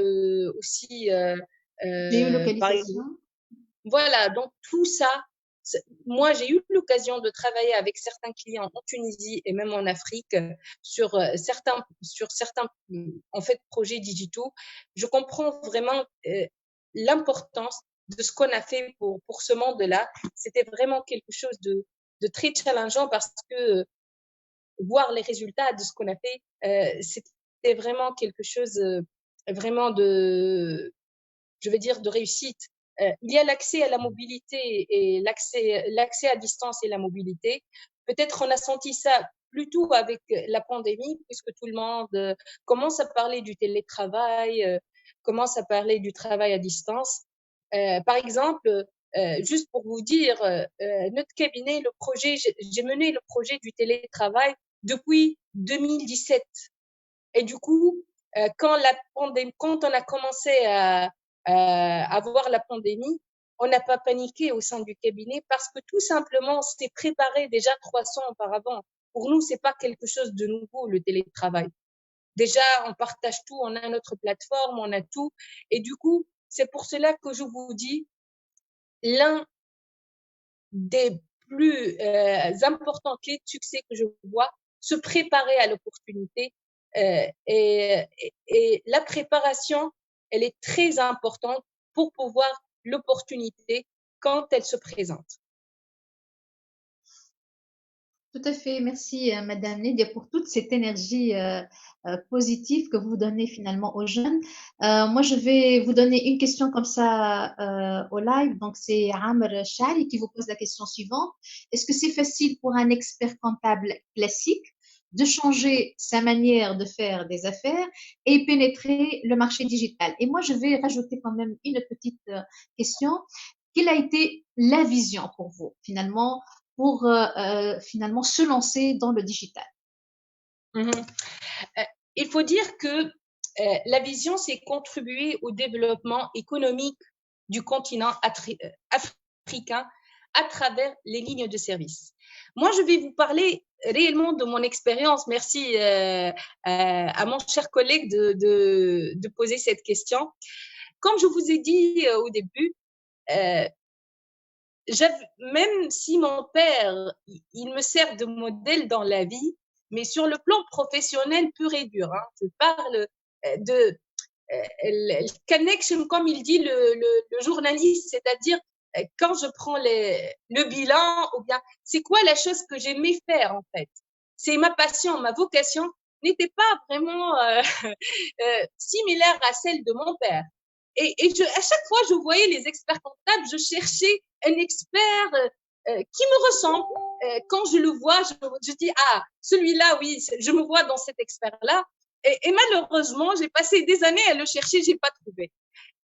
aussi, par Géolocalisation. exemple, voilà, donc tout ça, moi j'ai eu l'occasion de travailler avec certains clients en Tunisie et même en Afrique sur certains en fait projets digitaux. Je comprends vraiment l'importance de ce qu'on a fait pour ce monde-là. C'était vraiment quelque chose de très challengeant parce que voir les résultats de ce qu'on a fait, c'était vraiment quelque chose vraiment je veux dire, de réussite. Il y a l'accès à la mobilité et l'accès à distance et la mobilité. Peut-être on a senti ça plutôt avec la pandémie, puisque tout le monde commence à parler du télétravail, commence à parler du travail à distance. Par exemple, juste pour vous dire, notre cabinet, le projet, j'ai mené le projet du télétravail depuis 2017. Et du coup, quand on a commencé à avoir la pandémie, on n'a pas paniqué au sein du cabinet parce que tout simplement, c'était préparé déjà 300 auparavant. Pour nous, c'est pas quelque chose de nouveau, le télétravail. Déjà, on partage tout, on a notre plateforme, on a tout. Et du coup, c'est pour cela que je vous dis, l'un des plus importants clés de succès que je vois, se préparer à l'opportunité. Et la préparation, elle est très importante pour pouvoir l'opportunité quand elle se présente. Tout à fait. Merci, Madame Lydia, pour toute cette énergie positive que vous donnez finalement aux jeunes. Moi, je vais vous donner une question comme ça au live. Donc, c'est Amr Chali qui vous pose la question suivante. Est-ce que c'est facile pour un expert comptable classique de changer sa manière de faire des affaires et pénétrer le marché digital? Et moi, je vais rajouter quand même une petite question. Quelle a été la vision pour vous, finalement, pour finalement se lancer dans le digital? Mhm. Il faut dire que la vision, c'est contribuer au développement économique du continent africain à travers les lignes de service. Moi, je vais vous parler réellement de mon expérience. Merci à mon cher collègue de poser cette question. Comme je vous ai dit au début, même si mon père, il me sert de modèle dans la vie, mais sur le plan professionnel pur et dur, hein, je parle de le connection, comme il dit le journaliste, c'est-à-dire quand je prends le bilan, ou bien c'est quoi la chose que j'aimais faire en fait. C'est ma passion, ma vocation n'était pas vraiment similaire à celle de mon père. À chaque fois, je voyais les experts comptables, je cherchais un expert qui me ressemble. Quand je le vois, je dis, ah, celui-là, oui, je me vois dans cet expert-là. Et malheureusement, j'ai passé des années à le chercher, j'ai pas trouvé.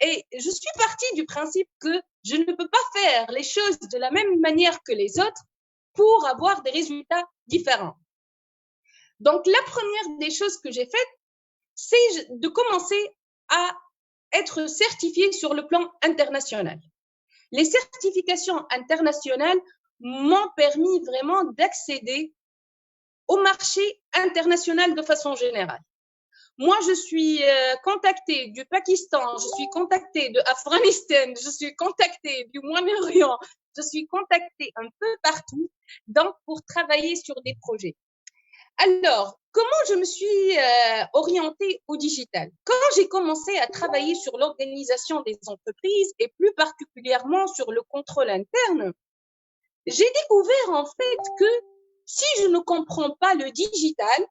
Et je suis partie du principe que je ne peux pas faire les choses de la même manière que les autres pour avoir des résultats différents. Donc, la première des choses que j'ai faites, c'est de commencer à être certifiée sur le plan international. Les certifications internationales m'ont permis vraiment d'accéder au marché international de façon générale. Moi, je suis contactée du Pakistan, je suis contactée de Afghanistan, je suis contactée du Moyen-Orient, je suis contactée un peu partout, donc pour travailler sur des projets. Alors, comment je me suis orientée au digital? Quand j'ai commencé à travailler sur l'organisation des entreprises et plus particulièrement sur le contrôle interne, j'ai découvert en fait que si je ne comprends pas le digital,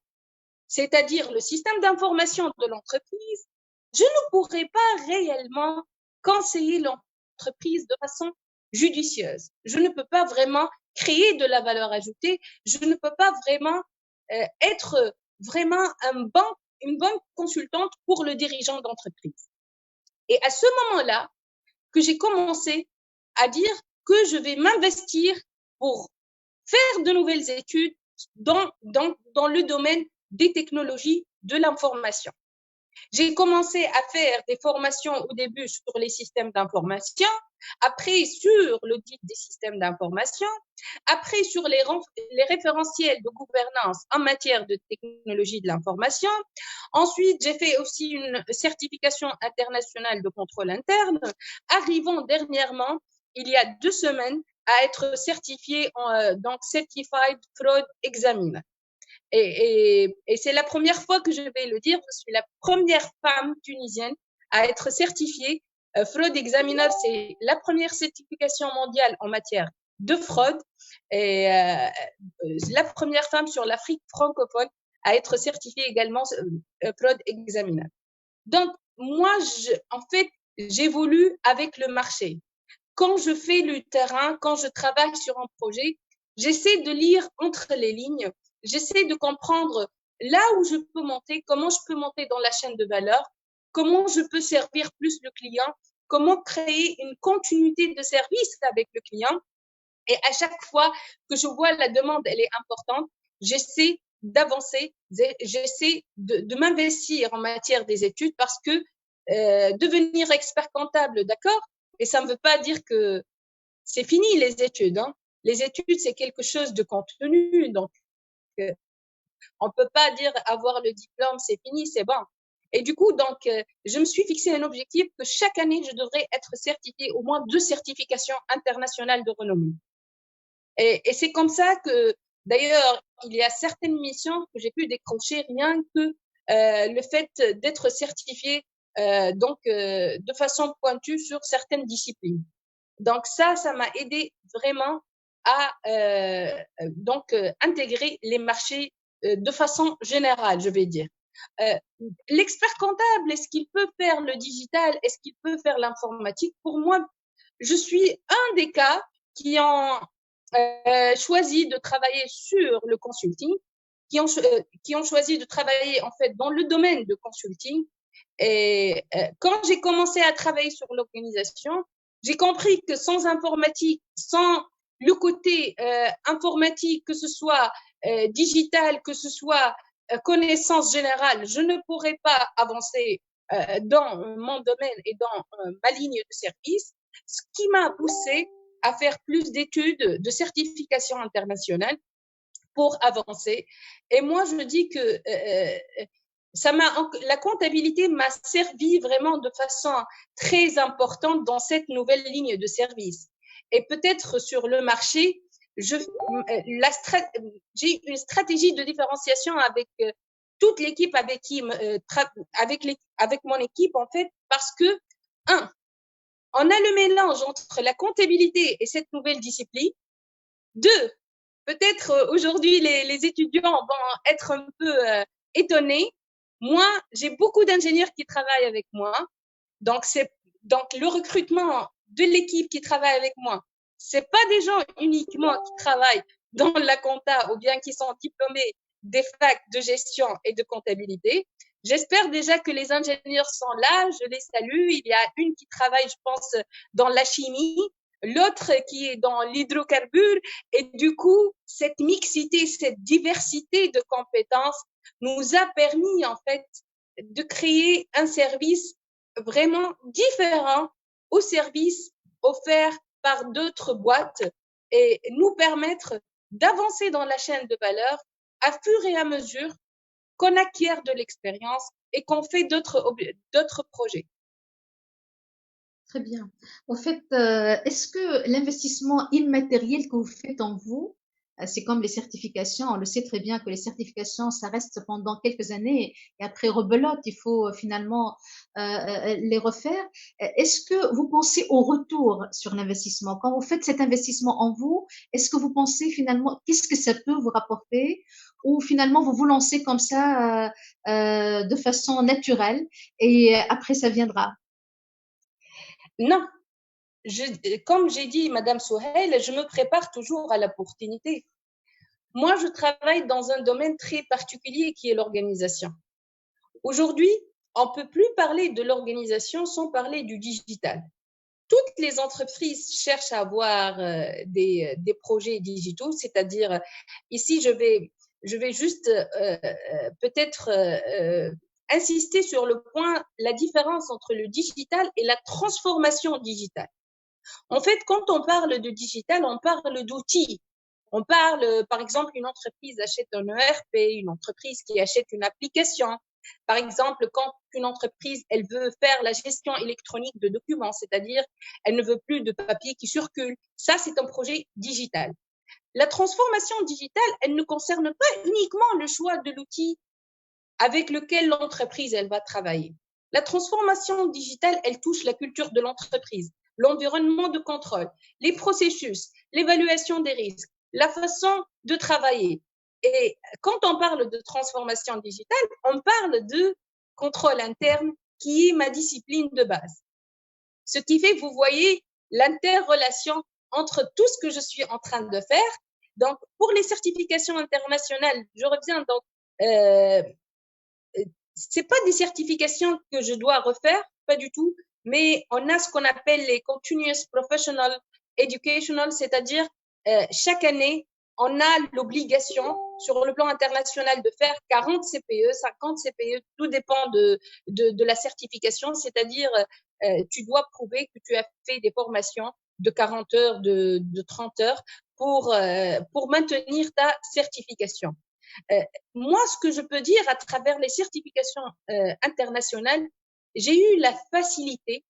c'est-à-dire le système d'information de l'entreprise, je ne pourrai pas réellement conseiller l'entreprise de façon judicieuse. Je ne peux pas vraiment créer de la valeur ajoutée. Je ne peux pas vraiment être vraiment une bonne consultante pour le dirigeant d'entreprise. Et à ce moment-là, que j'ai commencé à dire que je vais m'investir pour faire de nouvelles études dans le domaine des technologies de l'information. J'ai commencé à faire des formations au début sur les systèmes d'information, après sur l'audit des systèmes d'information, après sur les référentiels de gouvernance en matière de technologie de l'information. Ensuite, j'ai fait aussi une certification internationale de contrôle interne, arrivant dernièrement, il y a 2 semaines, à être certifiée donc Certified Fraud Examiner. Et c'est la première fois que je vais le dire, je suis la première femme tunisienne à être certifiée. Fraud Examiner, c'est la première certification mondiale en matière de fraude et la première femme sur l'Afrique francophone à être certifiée également Fraud Examiner. Donc, moi, en fait, j'évolue avec le marché. Quand je fais le terrain, quand je travaille sur un projet, j'essaie de lire entre les lignes, j'essaie de comprendre là où je peux monter, comment je peux monter dans la chaîne de valeur, comment je peux servir plus le client, comment créer une continuité de service avec le client. Et à chaque fois que je vois la demande, elle est importante, j'essaie d'avancer, j'essaie de m'investir en matière des études parce que devenir expert comptable, d'accord, et ça ne veut pas dire que c'est fini les études. Hein. Les études, c'est quelque chose de contenu. Donc, on ne peut pas dire avoir le diplôme, c'est fini, c'est bon. Et du coup, donc, je me suis fixé un objectif que chaque année, je devrais être certifiée au moins 2 certifications internationales de renommée. Et c'est comme ça que, d'ailleurs, il y a certaines missions que j'ai pu décrocher rien que le fait d'être certifiée de façon pointue sur certaines disciplines. Donc ça m'a aidé vraiment à intégrer les marchés de façon générale, je vais dire. Euh, L'expert comptable, est-ce qu'il peut faire le digital? Est-ce qu'il peut faire l'informatique? Pour moi, je suis un des cas qui ont choisi de travailler sur le consulting, qui ont choisi de travailler en fait dans le domaine de consulting. Et quand j'ai commencé à travailler sur l'organisation, j'ai compris que sans informatique, sans le côté informatique, que ce soit digital, que ce soit connaissance générale, je ne pourrais pas avancer dans mon domaine et dans ma ligne de service, ce qui m'a poussé à faire plus d'études de certification internationale pour avancer. Et moi, je dis que la comptabilité m'a servi vraiment de façon très importante dans cette nouvelle ligne de service. Et peut-être sur le marché, j'ai une stratégie de différenciation avec toute l'équipe avec qui avec mon équipe en fait, parce que on a le mélange entre la comptabilité et cette nouvelle discipline. 2, peut-être aujourd'hui les étudiants vont être un peu étonnés. Moi, j'ai beaucoup d'ingénieurs qui travaillent avec moi. Donc le recrutement de l'équipe qui travaille avec moi, c'est pas des gens uniquement qui travaillent dans la compta ou bien qui sont diplômés des facs de gestion et de comptabilité. J'espère déjà que les ingénieurs sont là, je les salue. Il y a une qui travaille, je pense, dans la chimie, l'autre qui est dans l'hydrocarbure. Et du coup, cette mixité, cette diversité de compétences nous a permis, en fait, de créer un service vraiment différent aux services offerts par d'autres boîtes et nous permettre d'avancer dans la chaîne de valeur à fur et à mesure qu'on acquiert de l'expérience et qu'on fait d'autres projets. Très bien. En fait, est-ce que l'investissement immatériel que vous faites en vous, c'est comme les certifications, on le sait très bien que les certifications, ça reste pendant quelques années et après rebelote, il faut finalement les refaire. Est-ce que vous pensez au retour sur l'investissement? Quand vous faites cet investissement en vous, est-ce que vous pensez finalement qu'est-ce que ça peut vous rapporter? Ou finalement vous vous lancez comme ça de façon naturelle et après ça viendra? Non, comme j'ai dit, Madame Souhail, je me prépare toujours à l'opportunité. Moi, je travaille dans un domaine très particulier qui est l'organisation. Aujourd'hui, on ne peut plus parler de l'organisation sans parler du digital. Toutes les entreprises cherchent à avoir des projets digitaux, c'est-à-dire ici, je vais juste peut-être insister sur le point, la différence entre le digital et la transformation digitale. En fait, quand on parle de digital, on parle d'outils. On parle, par exemple, une entreprise achète un ERP, une entreprise qui achète une application. Par exemple, quand une entreprise, elle veut faire la gestion électronique de documents, c'est-à-dire elle ne veut plus de papier qui circule. Ça, c'est un projet digital. La transformation digitale, elle ne concerne pas uniquement le choix de l'outil avec lequel l'entreprise, elle va travailler. La transformation digitale, elle touche la culture de l'entreprise, l'environnement de contrôle, les processus, l'évaluation des risques, la façon de travailler. Et quand on parle de transformation digitale, on parle de contrôle interne qui est ma discipline de base. Ce qui fait, vous voyez, l'interrelation entre tout ce que je suis en train de faire. Donc, pour les certifications internationales, je reviens donc, c'est pas des certifications que je dois refaire, pas du tout, mais on a ce qu'on appelle les Continuous Professional Educational, c'est-à-dire chaque année, on a l'obligation sur le plan international de faire 40 CPE, 50 CPE, tout dépend de la certification, c'est-à-dire tu dois prouver que tu as fait des formations de 40 heures, de 30 heures pour maintenir ta certification. Moi, ce que je peux dire à travers les certifications internationales, j'ai eu la facilité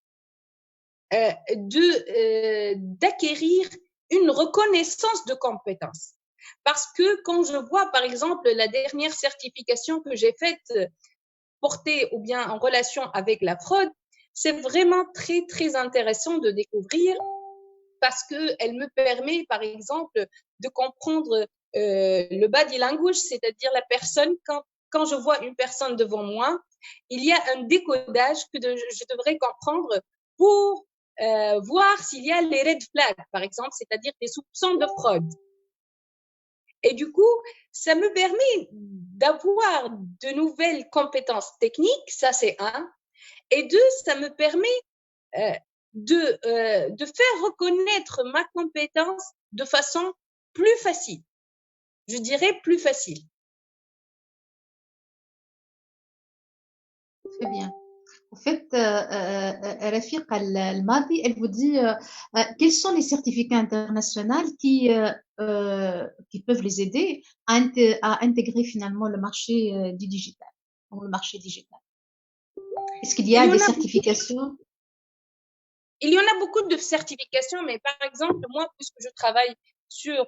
d'acquérir une reconnaissance de compétences. Parce que quand je vois, par exemple, la dernière certification que j'ai faite portée ou bien en relation avec la fraude, c'est vraiment très, très intéressant de découvrir parce qu'elle me permet, par exemple, de comprendre le body language, c'est-à-dire la personne, quand je vois une personne devant moi, il y a un décodage que je devrais comprendre pour voir s'il y a les red flags, par exemple, c'est-à-dire des soupçons de fraude. Et du coup, ça me permet d'avoir de nouvelles compétences techniques, ça c'est un. Et deux, ça me permet de faire reconnaître ma compétence de façon plus facile. Je dirais plus facile. Très bien. En fait, Rafiq Al-Madi, elle vous dit quels sont les certificats internationaux qui peuvent les aider à intégrer finalement le marché du digital, le marché digital. Est-ce qu'il y a des certifications? Il y en a beaucoup de certifications, mais par exemple, moi, puisque je travaille sur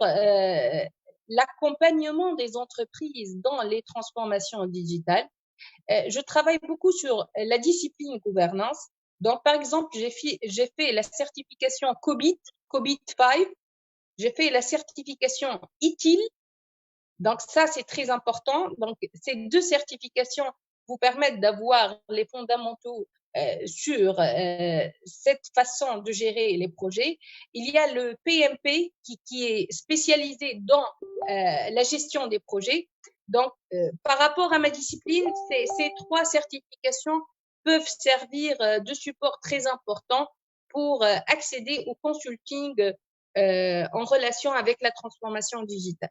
l'accompagnement des entreprises dans les transformations digitales, je travaille beaucoup sur la discipline gouvernance. Donc, par exemple, j'ai fait la certification COBIT 5. J'ai fait la certification ITIL. Donc, ça, c'est très important. Donc, ces deux certifications vous permettent d'avoir les fondamentaux sur cette façon de gérer les projets. Il y a le PMP qui est spécialisé dans la gestion des projets. Donc, par rapport à ma discipline, ces trois certifications peuvent servir de support très important pour accéder au consulting en relation avec la transformation digitale.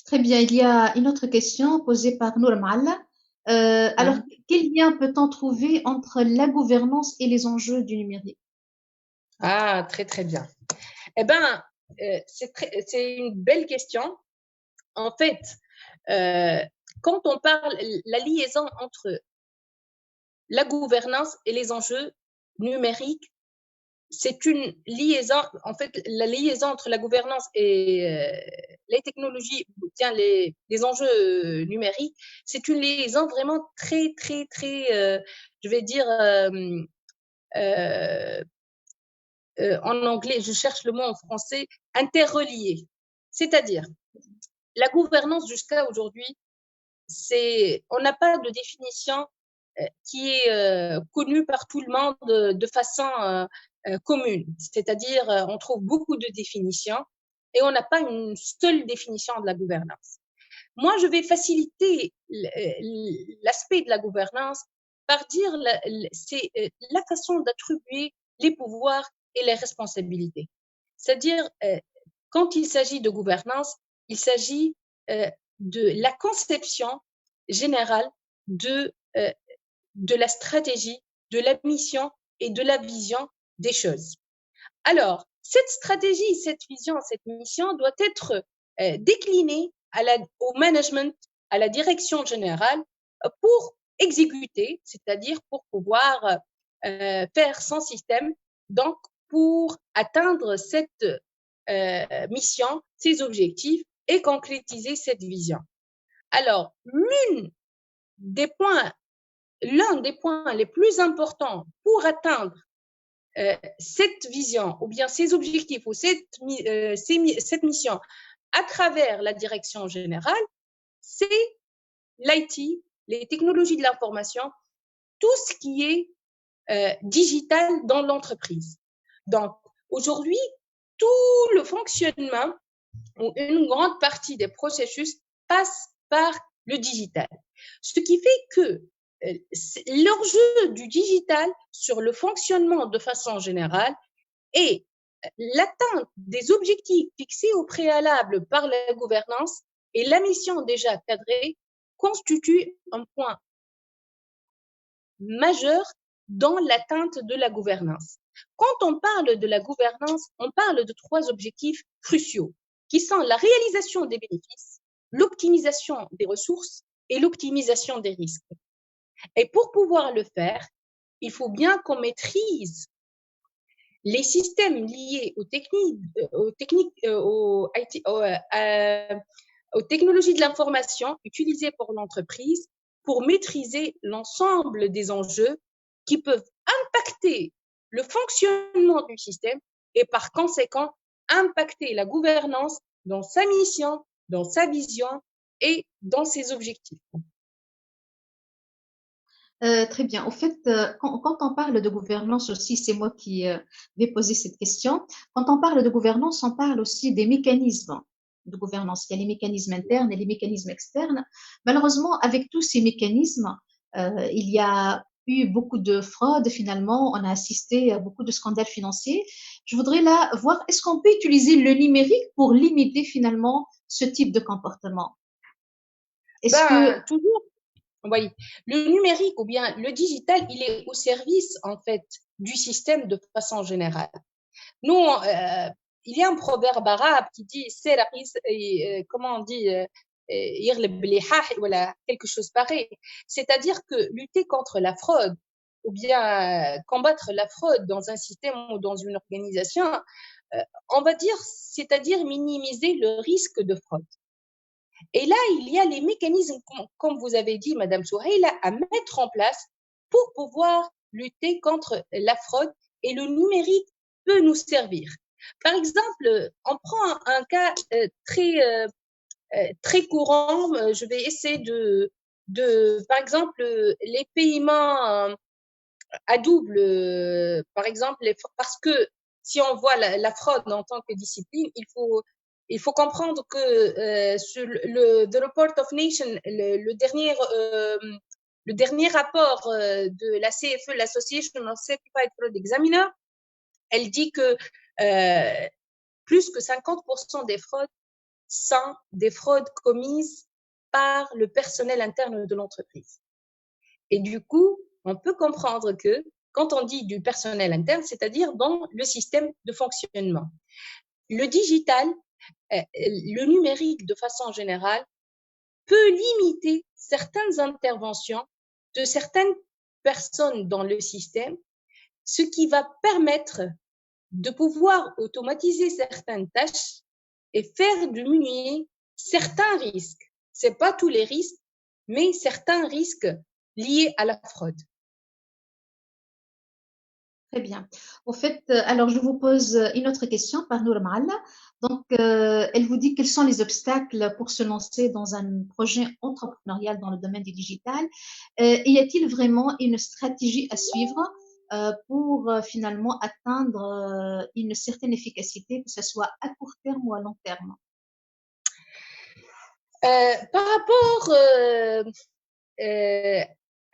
Très bien. Il y a une autre question posée par Nour Malla. Alors, quel lien peut-on trouver entre la gouvernance et les enjeux du numérique? Ah, très, très bien. Eh bien, c'est une belle question. En fait, quand on parle la liaison entre la gouvernance et les enjeux numériques, c'est une liaison, en fait, la liaison entre la gouvernance et les technologies, tiens, les enjeux numériques, c'est une liaison vraiment très, très, très, je vais dire, en anglais, je cherche le mot en français, interreliés. C'est-à-dire, la gouvernance jusqu'à aujourd'hui, on n'a pas de définition qui est connue par tout le monde de façon commune. C'est-à-dire, on trouve beaucoup de définitions et on n'a pas une seule définition de la gouvernance. Moi, je vais faciliter l'aspect de la gouvernance par dire c'est la façon d'attribuer les pouvoirs et les responsabilités. C'est-à-dire, quand il s'agit de gouvernance, il s'agit de la conception générale de la stratégie, de la mission et de la vision des choses. Alors, cette stratégie, cette vision, cette mission doit être déclinée au management, à la direction générale pour exécuter, c'est-à-dire pour pouvoir faire son système, donc pour atteindre cette mission, ces objectifs et concrétiser cette vision. Alors, l'un des points les plus importants pour atteindre cette vision ou bien ces objectifs ou cette mission à travers la direction générale, c'est l'IT, les technologies de l'information, tout ce qui est digital dans l'entreprise. Donc, aujourd'hui, tout le fonctionnement ou une grande partie des processus passe par le digital. Ce qui fait que l'enjeu du digital sur le fonctionnement de façon générale et l'atteinte des objectifs fixés au préalable par la gouvernance et la mission déjà cadrée constituent un point majeur dans l'atteinte de la gouvernance. Quand on parle de la gouvernance, on parle de 3 objectifs cruciaux qui sont la réalisation des bénéfices, l'optimisation des ressources et l'optimisation des risques. Et pour pouvoir le faire, il faut bien qu'on maîtrise les systèmes liés aux technologies de l'information utilisées pour l'entreprise pour maîtriser l'ensemble des enjeux qui peuvent impacter le fonctionnement du système et par conséquent impacter la gouvernance dans sa mission, dans sa vision et dans ses objectifs. Très bien. Au fait, quand on parle de gouvernance aussi, c'est moi qui vais poser cette question. Quand on parle de gouvernance, on parle aussi des mécanismes de gouvernance. Il y a les mécanismes internes et les mécanismes externes. Malheureusement, avec tous ces mécanismes, il y a eu beaucoup de fraudes finalement. On a assisté à beaucoup de scandales financiers. Je voudrais là voir, est-ce qu'on peut utiliser le numérique pour limiter finalement ce type de comportement? Est-ce que Toujours. Oui, le numérique ou bien le digital, il est au service en fait du système de façon générale. Nous, il y a un proverbe arabe qui dit comment on dit voilà, quelque chose pareil. C'est-à-dire que lutter contre la fraude ou bien combattre la fraude dans un système ou dans une organisation, on va dire, c'est-à-dire minimiser le risque de fraude. Et là, il y a les mécanismes, comme vous avez dit, Madame Souhaïla, à mettre en place pour pouvoir lutter contre la fraude et le numérique peut nous servir. Par exemple, on prend un cas très courant, je vais essayer par exemple, les paiements à double, par exemple, parce que si on voit la fraude en tant que discipline, il faut comprendre que sur The Report of Nation, le dernier rapport de la CFE, l'Association of Certified Fraud Examiner, elle dit que plus que 50% des fraudes sont des fraudes commises par le personnel interne de l'entreprise. Et du coup, on peut comprendre que quand on dit du personnel interne, c'est-à-dire dans le système de fonctionnement. Le digital, le numérique de façon générale, peut limiter certaines interventions de certaines personnes dans le système, ce qui va permettre de pouvoir automatiser certaines tâches et faire diminuer certains risques. C'est pas tous les risques, mais certains risques liés à la fraude. Très bien. Au fait, alors je vous pose une autre question par Nour Maalla. Donc, elle vous dit quels sont les obstacles pour se lancer dans un projet entrepreneurial dans le domaine du digital. Y a-t-il vraiment une stratégie à suivre pour finalement atteindre une certaine efficacité, que ce soit à court terme ou à long terme? Par rapport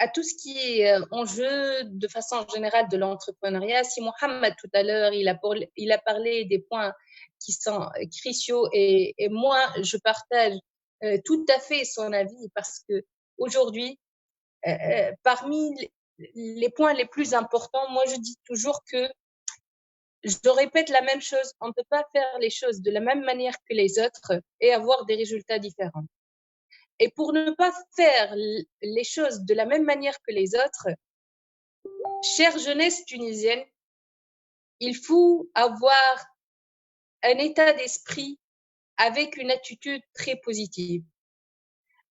à tout ce qui est enjeu de façon générale de l'entrepreneuriat, si Mohamed tout à l'heure, il a parlé des points qui sont cruciaux et moi, je partage tout à fait son avis parce que aujourd'hui, parmi les points les plus importants, moi je dis toujours que je répète la même chose, on ne peut pas faire les choses de la même manière que les autres et avoir des résultats différents. Et pour ne pas faire les choses de la même manière que les autres, chère jeunesse tunisienne, il faut avoir un état d'esprit avec une attitude très positive,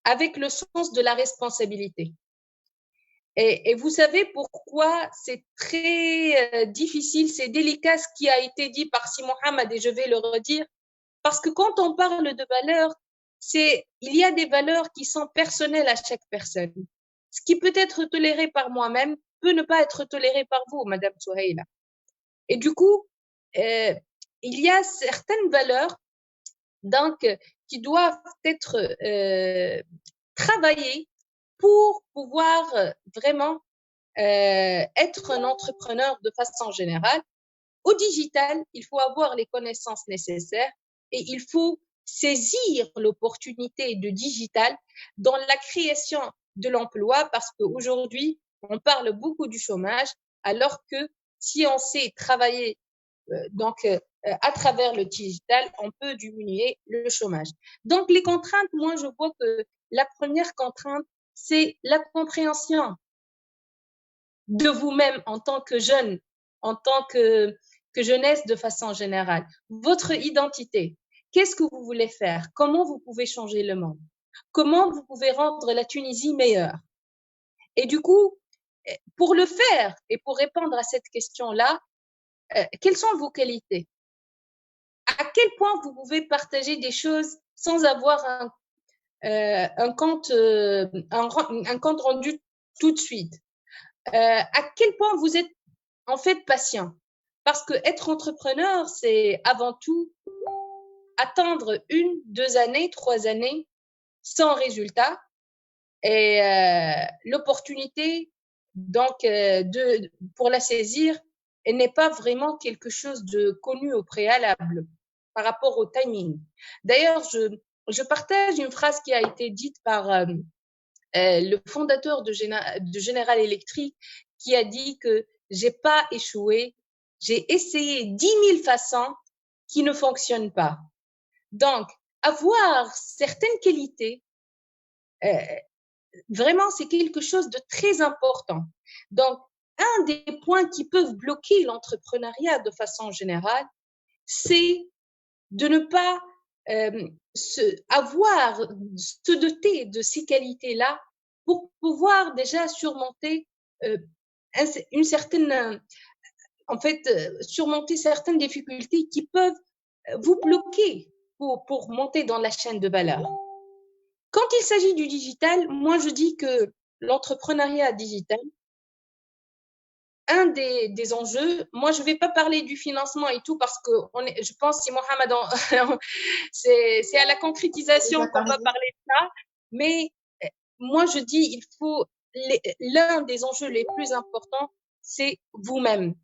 avec le sens de la responsabilité. Et vous savez pourquoi c'est très difficile, c'est délicat ce qui a été dit par Si Mohamed, et je vais le redire, parce que quand on parle de valeurs, il y a des valeurs qui sont personnelles à chaque personne. Ce qui peut être toléré par moi-même peut ne pas être toléré par vous, Madame Souhaïla. Et du coup, il y a certaines valeurs donc qui doivent être travaillées pour pouvoir vraiment être un entrepreneur de façon générale. Au digital, il faut avoir les connaissances nécessaires et il faut saisir l'opportunité de digital dans la création de l'emploi parce qu'aujourd'hui, on parle beaucoup du chômage alors que si on sait travailler à travers le digital, on peut diminuer le chômage. Donc, les contraintes, moi, je vois que la première contrainte, c'est la compréhension de vous-même en tant que jeune, en tant que jeunesse de façon générale. Votre identité. Qu'est-ce que vous voulez faire? Comment vous pouvez changer le monde? Comment vous pouvez rendre la Tunisie meilleure? Et du coup, pour le faire et pour répondre à cette question-là, quelles sont vos qualités? À quel point vous pouvez partager des choses sans avoir un compte rendu tout de suite? À quel point vous êtes en fait patient? Parce que être entrepreneur, c'est avant tout attendre 1, 2 années, 3 années sans résultat et l'opportunité donc pour la saisir, elle n'est pas vraiment quelque chose de connu au préalable par rapport au timing. D'ailleurs, je partage une phrase qui a été dite par le fondateur de General Electric qui a dit que j'ai pas échoué, j'ai essayé 10 000 façons qui ne fonctionnent pas. Donc, avoir certaines qualités, vraiment, c'est quelque chose de très important. Donc, un des points qui peuvent bloquer l'entrepreneuriat de façon générale, c'est de ne pas se doter de ces qualités-là pour pouvoir déjà surmonter une certaine, surmonter certaines difficultés qui peuvent vous bloquer pour monter dans la chaîne de valeur. Quand il s'agit du digital, moi je dis que l'entrepreneuriat digital, un des enjeux, moi je ne vais pas parler du financement et tout parce que je pense si Mohamed, c'est à la concrétisation qu'on va parler de ça, mais moi je dis il faut l'un des enjeux les plus importants, c'est vous-même.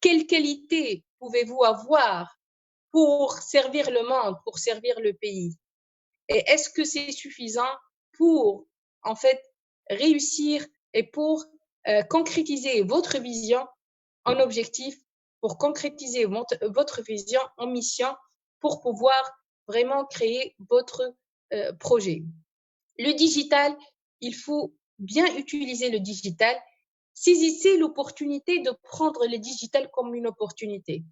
Quelle qualité pouvez-vous avoir pour servir le monde, pour servir le pays? Et est-ce que c'est suffisant pour en fait réussir et pour concrétiser votre vision en objectif, pour concrétiser votre vision en mission, pour pouvoir vraiment créer votre projet. Le digital, il faut bien utiliser le digital. Saisissez l'opportunité de prendre le digital comme une opportunité.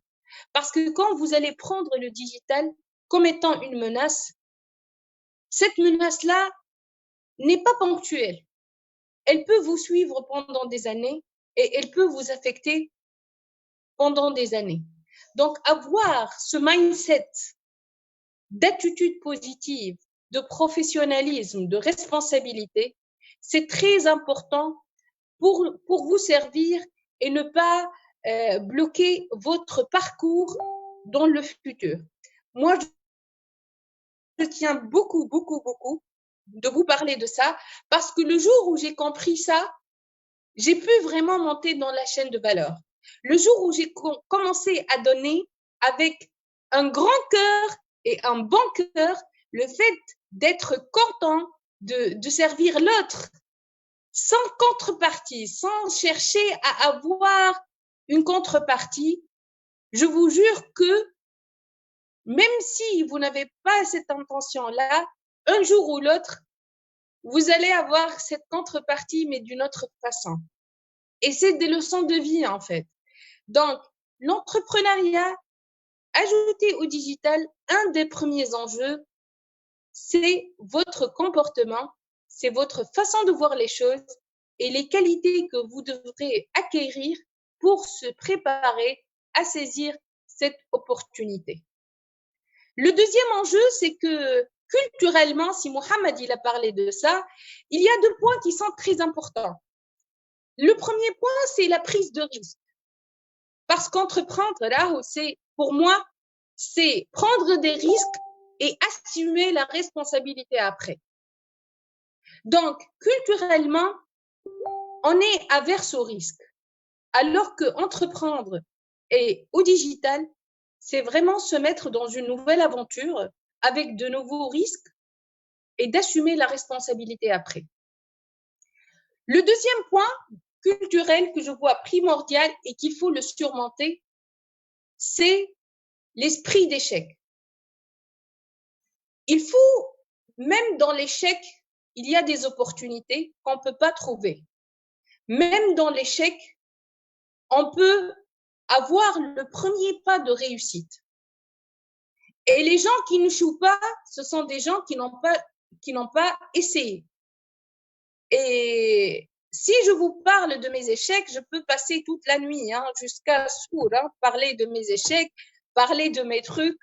Parce que quand vous allez prendre le digital comme étant une menace, cette menace-là n'est pas ponctuelle. Elle peut vous suivre pendant des années et elle peut vous affecter pendant des années. Donc, avoir ce mindset d'attitude positive, de professionnalisme, de responsabilité, c'est très important pour vous servir et ne pas bloquer votre parcours dans le futur. Moi, je tiens beaucoup, beaucoup, beaucoup de vous parler de ça parce que le jour où j'ai compris ça, j'ai pu vraiment monter dans la chaîne de valeur. Le jour où j'ai commencé à donner avec un grand cœur et un bon cœur, le fait d'être content de servir l'autre sans contrepartie, sans chercher à avoir une contrepartie, je vous jure que même si vous n'avez pas cette intention-là, un jour ou l'autre, vous allez avoir cette contrepartie, mais d'une autre façon. Et c'est des leçons de vie, en fait. Donc, l'entrepreneuriat, ajouté au digital, un des premiers enjeux, c'est votre comportement, c'est votre façon de voir les choses et les qualités que vous devrez acquérir pour se préparer à saisir cette opportunité. Le deuxième enjeu, c'est que culturellement, si Mohamed il a parlé de ça, il y a deux points qui sont très importants. Le premier point, c'est la prise de risque. Parce qu'entreprendre, là, c'est, pour moi, c'est prendre des risques et assumer la responsabilité après. Donc, culturellement, on est averse au risque. Alors que entreprendre et au digital, c'est vraiment se mettre dans une nouvelle aventure avec de nouveaux risques et d'assumer la responsabilité après. Le deuxième point culturel que je vois primordial et qu'il faut le surmonter, c'est l'esprit d'échec. Il faut, même dans l'échec, il y a des opportunités qu'on ne peut pas trouver. Même dans l'échec, on peut avoir le premier pas de réussite. Et les gens qui ne jouent pas, ce sont des gens qui n'ont pas essayé. Et si je vous parle de mes échecs, je peux passer toute la nuit, jusqu'à sourd, parler de mes échecs, parler de mes trucs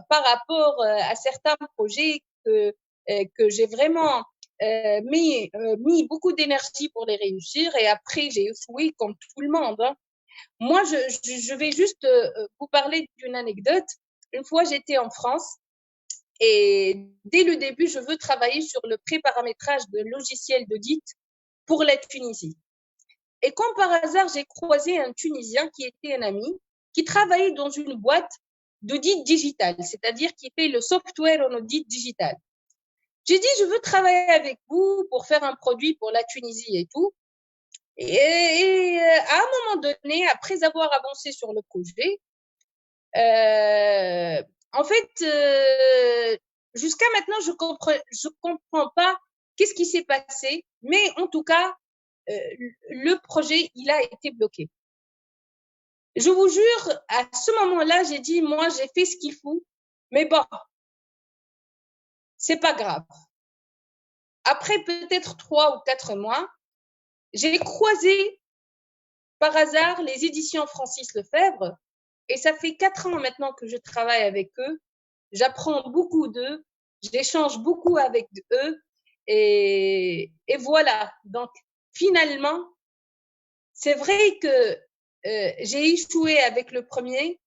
par rapport à certains projets que j'ai vraiment mis beaucoup d'énergie pour les réussir et après j'ai échoué comme tout le monde. Moi, je vais juste vous parler d'une anecdote. Une fois, j'étais en France et dès le début, je veux travailler sur le pré-paramétrage de logiciels d'audit pour la Tunisie. Et comme par hasard, j'ai croisé un Tunisien qui était un ami, qui travaillait dans une boîte d'audit digital, c'est-à-dire qui fait le software en audit digital. J'ai dit, je veux travailler avec vous pour faire un produit pour la Tunisie et tout. Et à un moment donné, après avoir avancé sur le projet, en fait, jusqu'à maintenant, je comprends pas qu'est-ce qui s'est passé, mais en tout cas, le projet, il a été bloqué. Je vous jure, à ce moment-là, j'ai dit, moi, j'ai fait ce qu'il faut, mais bon, c'est pas grave. Après peut-être 3 ou 4 mois, j'ai croisé par hasard les éditions Francis Lefebvre et ça fait 4 ans maintenant que je travaille avec eux. J'apprends beaucoup d'eux, j'échange beaucoup avec eux et voilà. Donc, finalement, c'est vrai que j'ai échoué avec le premier,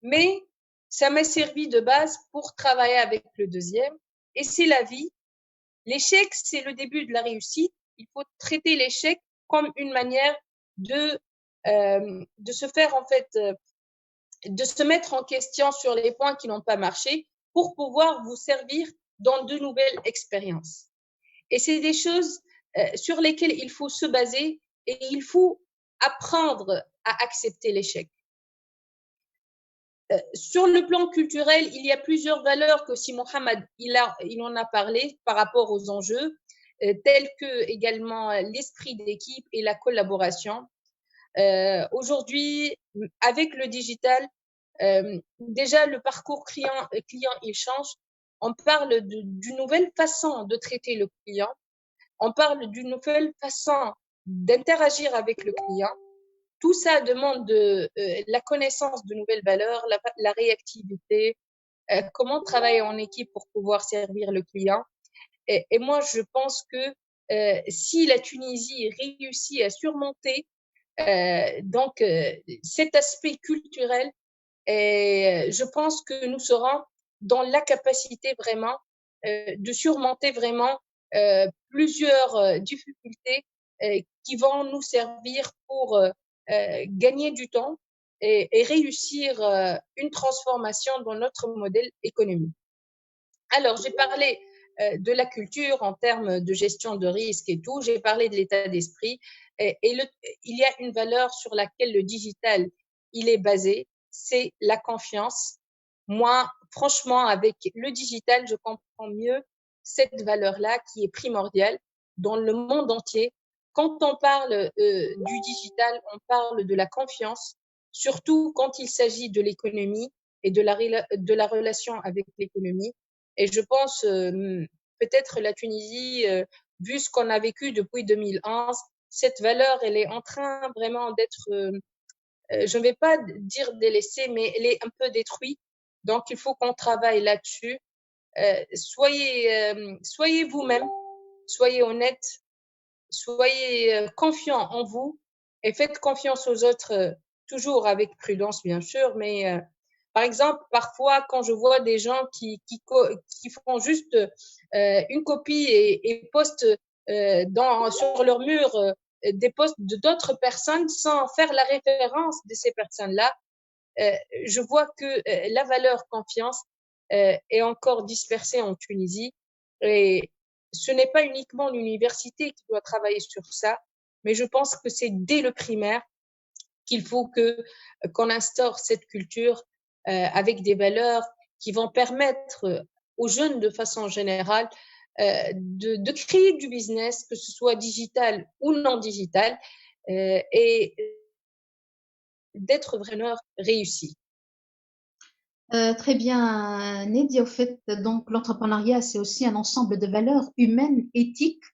mais ça m'a servi de base pour travailler avec le deuxième. Et c'est la vie. L'échec, c'est le début de la réussite. Il faut traiter l'échec comme une manière de se faire en fait, de se mettre en question sur les points qui n'ont pas marché pour pouvoir vous servir dans de nouvelles expériences. Et c'est des choses sur lesquelles il faut se baser et il faut apprendre à accepter l'échec. Sur le plan culturel, il y a plusieurs valeurs que si Mohamed il en a parlé par rapport aux enjeux, tels que également l'esprit d'équipe et la collaboration. Aujourd'hui, avec le digital, déjà le parcours client il change. On parle d'une nouvelle façon de traiter le client. On parle d'une nouvelle façon d'interagir avec le client. Tout ça demande la connaissance de nouvelles valeurs, la réactivité, comment travailler en équipe pour pouvoir servir le client. Et moi, je pense que si la Tunisie réussit à surmonter cet aspect culturel, je pense que nous serons dans la capacité vraiment de surmonter vraiment plusieurs difficultés qui vont nous servir pour gagner du temps et réussir une transformation dans notre modèle économique. Alors, j'ai parlé de la culture en termes de gestion de risque et tout. J'ai parlé de l'état d'esprit. Il y a une valeur sur laquelle le digital, il est basé, c'est la confiance. Moi, franchement, avec le digital, je comprends mieux cette valeur-là qui est primordiale dans le monde entier. Quand on parle du digital, on parle de la confiance, surtout quand il s'agit de l'économie et de la relation avec l'économie. Et je pense peut-être la Tunisie, vu ce qu'on a vécu depuis 2011, cette valeur, elle est en train vraiment d'être, je ne vais pas dire délaissée, mais elle est un peu détruite. Donc, il faut qu'on travaille là-dessus. Soyez vous-même, soyez honnête, soyez confiant en vous et faites confiance aux autres, toujours avec prudence, bien sûr. Mais par exemple, parfois, quand je vois des gens qui font juste une copie et postent sur leur mur des posts d'autres personnes sans faire la référence de ces personnes-là, je vois que la valeur confiance est encore dispersée en Tunisie. Et ce n'est pas uniquement l'université qui doit travailler sur ça, mais je pense que c'est dès le primaire qu'il faut qu'on instaure cette culture avec des valeurs qui vont permettre aux jeunes de façon générale de créer du business, que ce soit digital ou non digital, et d'être vraiment réussi. Très bien, Neddy. Au fait, donc l'entrepreneuriat, c'est aussi un ensemble de valeurs humaines, éthiques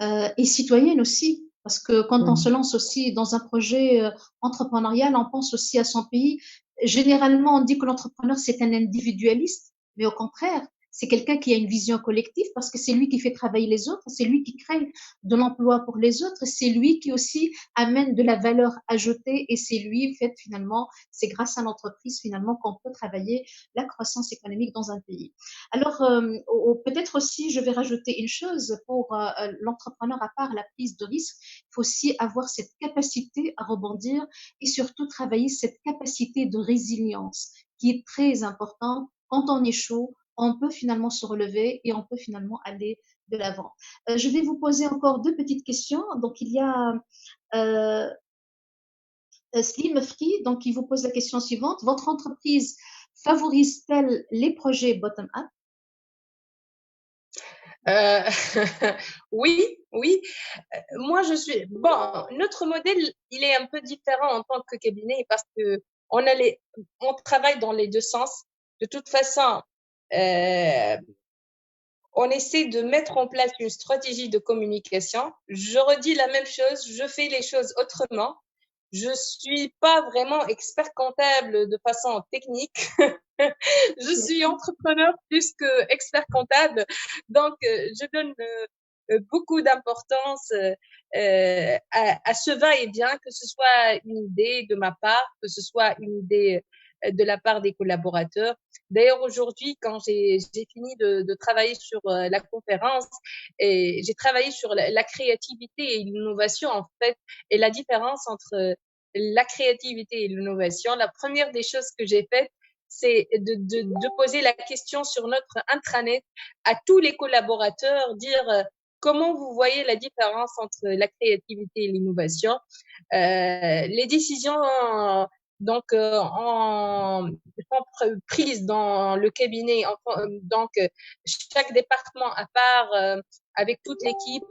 et citoyennes aussi. Parce que quand on se lance aussi dans un projet entrepreneurial, on pense aussi à son pays. Généralement, on dit que l'entrepreneur, c'est un individualiste, mais au contraire, c'est quelqu'un qui a une vision collective parce que c'est lui qui fait travailler les autres, c'est lui qui crée de l'emploi pour les autres, c'est lui qui aussi amène de la valeur ajoutée et c'est lui, en fait, finalement, c'est grâce à l'entreprise, finalement, qu'on peut travailler la croissance économique dans un pays. Alors, peut-être aussi, je vais rajouter une chose pour l'entrepreneur, à part la prise de risque, il faut aussi avoir cette capacité à rebondir et surtout travailler cette capacité de résilience qui est très importante. Quand on échoue, on peut finalement se relever et on peut finalement aller de l'avant. Je vais vous poser encore deux petites questions. Donc, il y a euh, Slim Free, donc il vous pose la question suivante. Votre entreprise favorise-t-elle les projets bottom-up? Euh, oui, oui. Moi, bon, notre modèle, il est un peu différent en tant que cabinet parce que on travaille dans les deux sens. De toute façon, euh, on essaie de mettre en place une stratégie de communication. Je redis la même chose, je fais les choses autrement. Je suis pas vraiment expert comptable de façon technique. Je suis entrepreneur plus que expert comptable. Donc, je donne beaucoup d'importance à ce va-et-vient, que ce soit une idée de ma part, que ce soit une idée de la part des collaborateurs. D'ailleurs, aujourd'hui, quand j'ai fini de travailler sur la conférence, et j'ai travaillé sur la créativité et l'innovation, en fait, et la différence entre la créativité et l'innovation. La première des choses que j'ai faites, c'est de poser la question sur notre intranet à tous les collaborateurs, dire comment vous voyez la différence entre la créativité et l'innovation. Les décisions donc prises dans le cabinet, donc chaque département à part, avec toute l'équipe,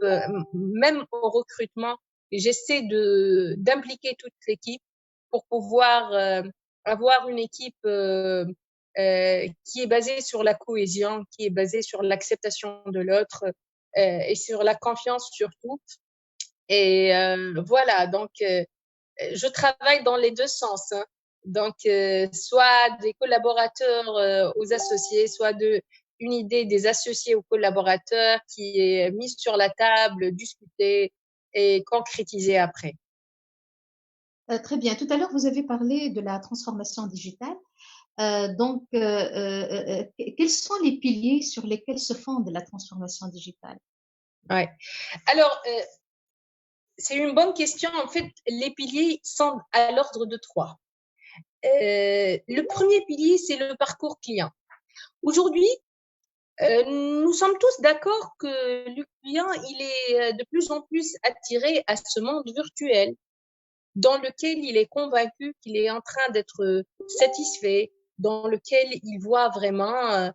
même au recrutement, j'essaie d'impliquer toute l'équipe pour pouvoir avoir une équipe qui est basée sur la cohésion, qui est basée sur l'acceptation de l'autre et sur la confiance surtout. Et voilà, donc je travaille dans les deux sens. Hein. Donc, soit des collaborateurs aux associés, soit une idée des associés aux collaborateurs qui est mise sur la table, discutée et concrétisée après. Très bien. Tout à l'heure, vous avez parlé de la transformation digitale. Quels sont les piliers sur lesquels se fonde la transformation digitale? Ouais. Alors, c'est une bonne question. En fait, les piliers sont à l'ordre de trois. Le premier pilier, c'est le parcours client. Aujourd'hui, Nous sommes tous d'accord que le client, il est de plus en plus attiré à ce monde virtuel dans lequel il est convaincu qu'il est en train d'être satisfait, dans lequel il voit vraiment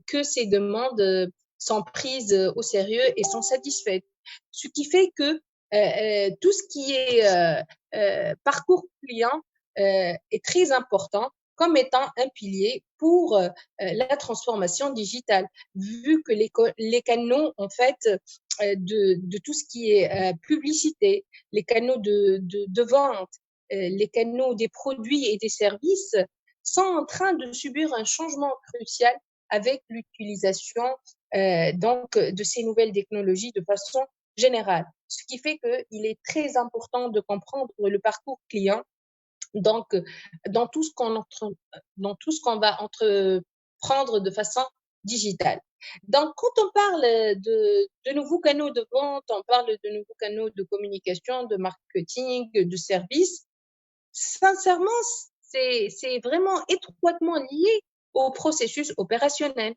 que ses demandes sont prises au sérieux et sont satisfaites. Ce qui fait que tout ce qui est parcours client est très important comme étant un pilier pour la transformation digitale, vu que les canaux, en fait, de tout ce qui est publicité, les canaux de vente, les canaux des produits et des services sont en train de subir un changement crucial avec l'utilisation donc de ces nouvelles technologies de façon générale. Ce qui fait qu'il est très important de comprendre le parcours client donc dans tout ce dans tout ce qu'on va entreprendre de façon digitale. Donc, quand on parle de nouveaux canaux de vente, on parle de nouveaux canaux de communication, de marketing, de services, sincèrement, c'est vraiment étroitement lié au processus opérationnel.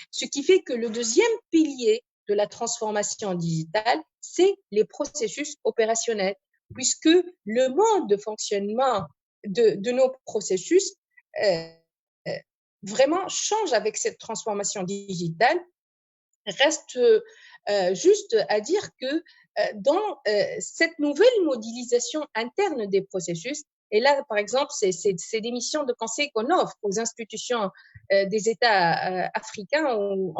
Ce qui fait que le deuxième pilier de la transformation digitale, c'est les processus opérationnels, puisque le mode de fonctionnement de nos processus euh, vraiment change avec cette transformation digitale. Reste juste à dire que dans cette nouvelle modélisation interne des processus, et là, par exemple, c'est des missions de conseil qu'on offre aux institutions des États africains ou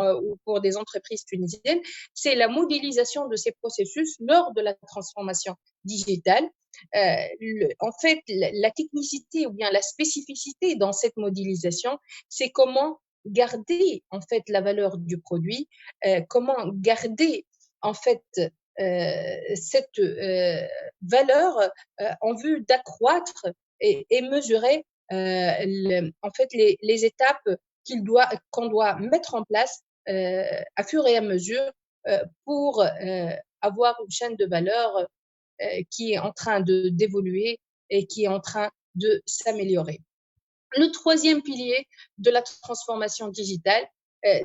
pour des entreprises tunisiennes, c'est la modélisation de ces processus lors de la transformation digitale. En fait, la technicité ou bien la spécificité dans cette modélisation, c'est comment garder en fait la valeur du produit, comment garder en fait cette valeur en vue d'accroître et mesurer en fait les étapes qu'on doit mettre en place à fur et à mesure pour avoir une chaîne de valeur qui est en train d'évoluer et qui est en train de s'améliorer. Le troisième pilier de la transformation digitale,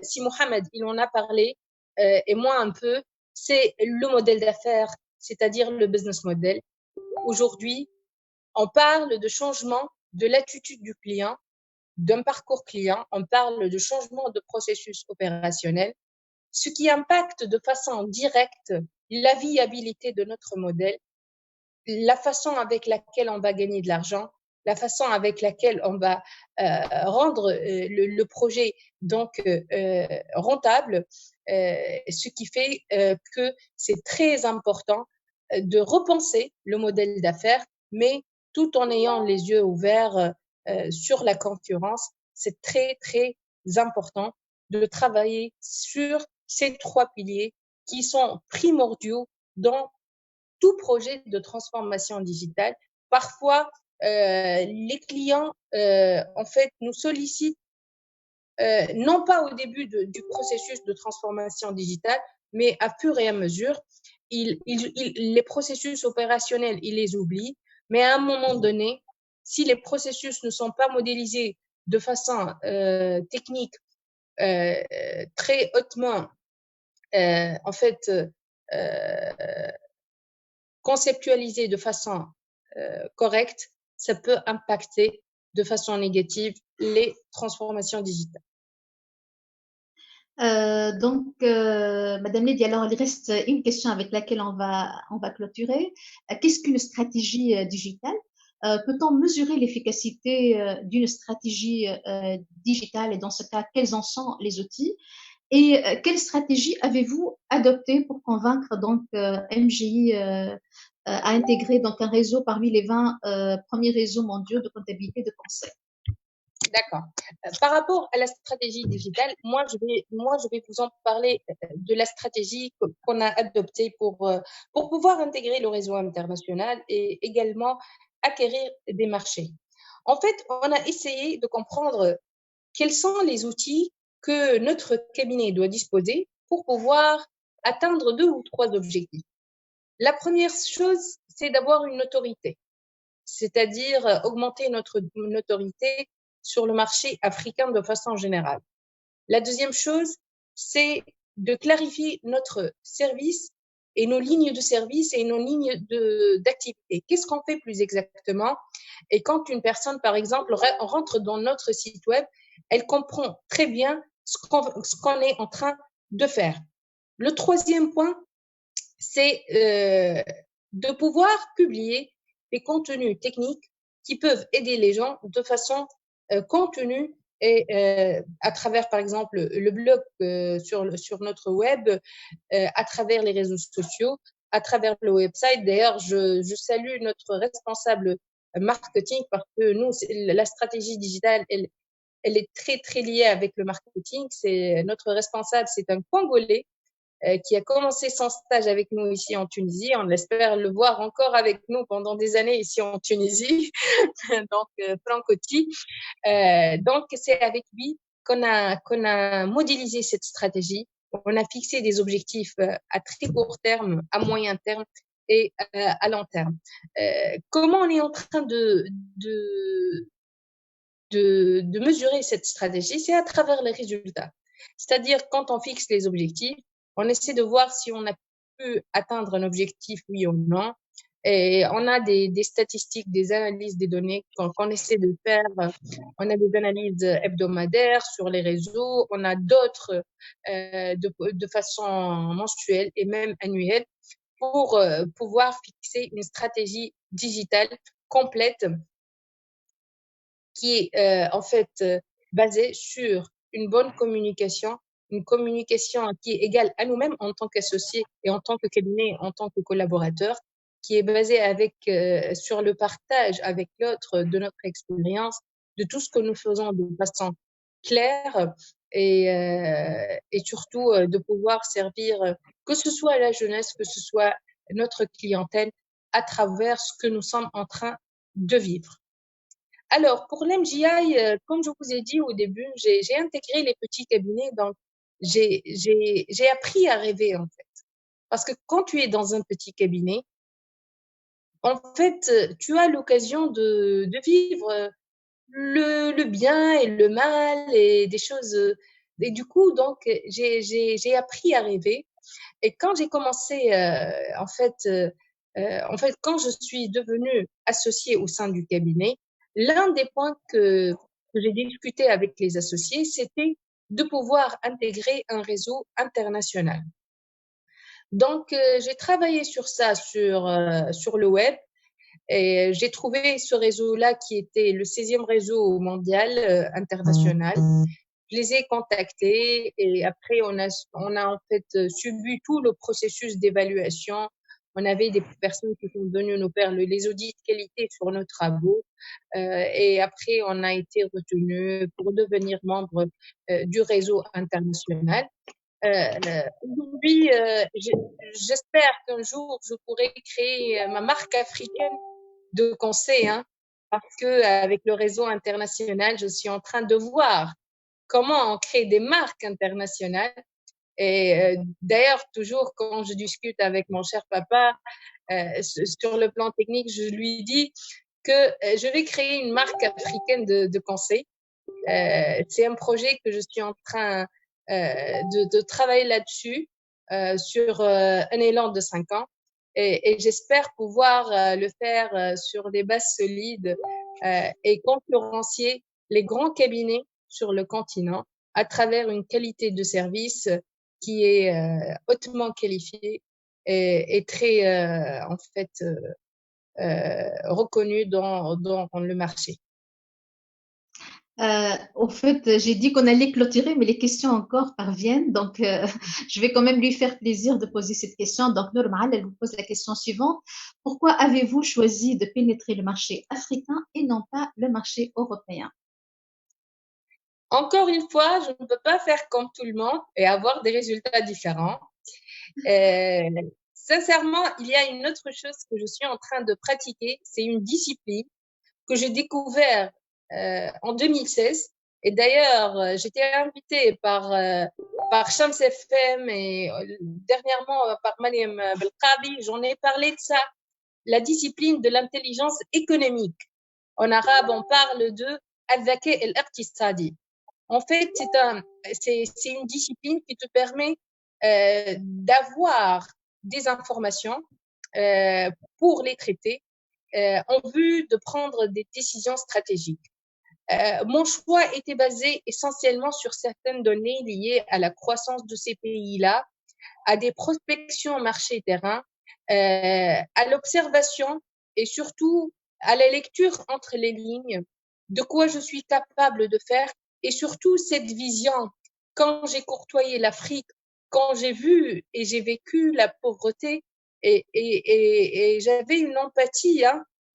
si Mohamed il en a parlé et moi un peu, c'est le modèle d'affaires, c'est-à-dire le business model. Aujourd'hui, on parle de changement de l'attitude du client, d'un parcours client, on parle de changement de processus opérationnel, ce qui impacte de façon directe la viabilité de notre modèle, la façon avec laquelle on va gagner de l'argent, la façon avec laquelle on va rendre le projet donc rentable, ce qui fait que c'est très important de repenser le modèle d'affaires, mais tout en ayant les yeux ouverts sur la concurrence. C'est très, très important de travailler sur ces trois piliers qui sont primordiaux dans tout projet de transformation digitale. Parfois, les clients, en fait, nous sollicitent, non pas au début du processus de transformation digitale, mais à fur et à mesure. Les processus opérationnels, ils les oublient, mais à un moment donné, si les processus ne sont pas modélisés de façon technique, très hautement, en fait, conceptualisé de façon correcte, ça peut impacter de façon négative les transformations digitales. Madame Lydie, alors il reste une question avec laquelle on va clôturer. Qu'est-ce qu'une stratégie digitale? Peut-on mesurer l'efficacité d'une stratégie digitale et dans ce cas, quels en sont les outils? Et quelle stratégie avez-vous adoptée pour convaincre donc MGI à intégrer donc un réseau parmi les 20 premiers réseaux mondiaux de comptabilité de conseil? D'accord. Par rapport à la stratégie digitale, moi, je vais vous en parler de la stratégie qu'on a adoptée pour pouvoir intégrer le réseau international et également acquérir des marchés. En fait, on a essayé de comprendre quels sont les outils que notre cabinet doit disposer pour pouvoir atteindre 2 ou 3 objectifs. La première chose, c'est d'avoir une autorité, c'est-à-dire augmenter notre autorité sur le marché africain de façon générale. La deuxième chose, c'est de clarifier notre service et nos lignes de service et nos lignes d'activité. Qu'est-ce qu'on fait plus exactement? Et quand une personne, par exemple, rentre dans notre site web, elle comprend très bien ce qu'on est en train de faire. Le troisième point, c'est de pouvoir publier des contenus techniques qui peuvent aider les gens de façon contenue et à travers, par exemple, le blog sur notre web, à travers les réseaux sociaux, à travers le website. D'ailleurs, je salue notre responsable marketing parce que nous, la stratégie digitale, elle est très, très liée avec le marketing. C'est notre responsable, c'est un Congolais qui a commencé son stage avec nous ici en Tunisie. On espère le voir encore avec nous pendant des années ici en Tunisie. Donc, Francoti. Donc, c'est avec lui qu'on a modélisé cette stratégie. On a fixé des objectifs à très court terme, à moyen terme et à long terme. Comment on est en train de mesurer cette stratégie? C'est à travers les résultats. C'est-à-dire, quand on fixe les objectifs, on essaie de voir si on a pu atteindre un objectif, oui ou non. Et on a des statistiques, des analyses des données qu'on essaie de faire. On a des analyses hebdomadaires sur les réseaux. On a d'autres de façon mensuelle et même annuelle pour pouvoir fixer une stratégie digitale complète qui est en fait basée sur une bonne communication, une communication qui est égale à nous-mêmes en tant qu'associés et en tant que cabinet, en tant que collaborateurs, qui est basée sur le partage avec l'autre de notre expérience, de tout ce que nous faisons de façon claire et surtout de pouvoir servir que ce soit la jeunesse, que ce soit notre clientèle à travers ce que nous sommes en train de vivre. Alors, pour l'MGI, comme je vous ai dit au début, j'ai intégré les petits cabinets, donc j'ai appris à rêver, en fait. Parce que quand tu es dans un petit cabinet, en fait, tu as l'occasion de vivre le bien et le mal et des choses. Et du coup, donc, j'ai appris à rêver. Et quand j'ai commencé, en fait, quand je suis devenue associée au sein du cabinet, l'un des points que j'ai discuté avec les associés, c'était de pouvoir intégrer un réseau international. Donc, j'ai travaillé sur ça sur le web et j'ai trouvé ce réseau-là qui était le 16e réseau mondial international. Je les ai contactés et après on a en fait subi tout le processus d'évaluation. On avait des personnes qui sont venues nous faire les audits de qualité sur nos travaux et après on a été retenus pour devenir membre du réseau international. Aujourd'hui, j'espère qu'un jour je pourrai créer ma marque africaine de conseil, hein, parce que avec le réseau international, je suis en train de voir comment on crée des marques internationales. Et d'ailleurs, toujours quand je discute avec mon cher papa sur le plan technique, je lui dis que je vais créer une marque africaine de conseil. C'est un projet que je suis en train de travailler là-dessus sur un élan de 5 ans. Et j'espère pouvoir le faire sur des bases solides et concurrencier les grands cabinets sur le continent à travers une qualité de service qui est hautement qualifiée et très en fait reconnue dans le marché. Au fait, j'ai dit qu'on allait clôturer, mais les questions encore parviennent. Donc, je vais quand même lui faire plaisir de poser cette question. Donc, Nourmal, elle vous pose la question suivante. Pourquoi avez-vous choisi de pénétrer le marché africain et non pas le marché européen? Encore une fois, je ne peux pas faire comme tout le monde et avoir des résultats différents. Sincèrement, il y a une autre chose que je suis en train de pratiquer. C'est une discipline que j'ai découvert en 2016. Et d'ailleurs, j'étais invitée par Shams FM et dernièrement par Mariam Belkabi. J'en ai parlé de ça, la discipline de l'intelligence économique. En arabe, on parle de al-dhaka al-iqtisadi. En fait, c'est une discipline qui te permet d'avoir des informations pour les traiter en vue de prendre des décisions stratégiques. Mon choix était basé essentiellement sur certaines données liées à la croissance de ces pays-là, à des prospections marché terrain, à l'observation et surtout à la lecture entre les lignes de quoi je suis capable de faire et surtout cette vision. Quand j'ai courtoyé l'Afrique, quand j'ai vu et j'ai vécu la pauvreté et j'avais une empathie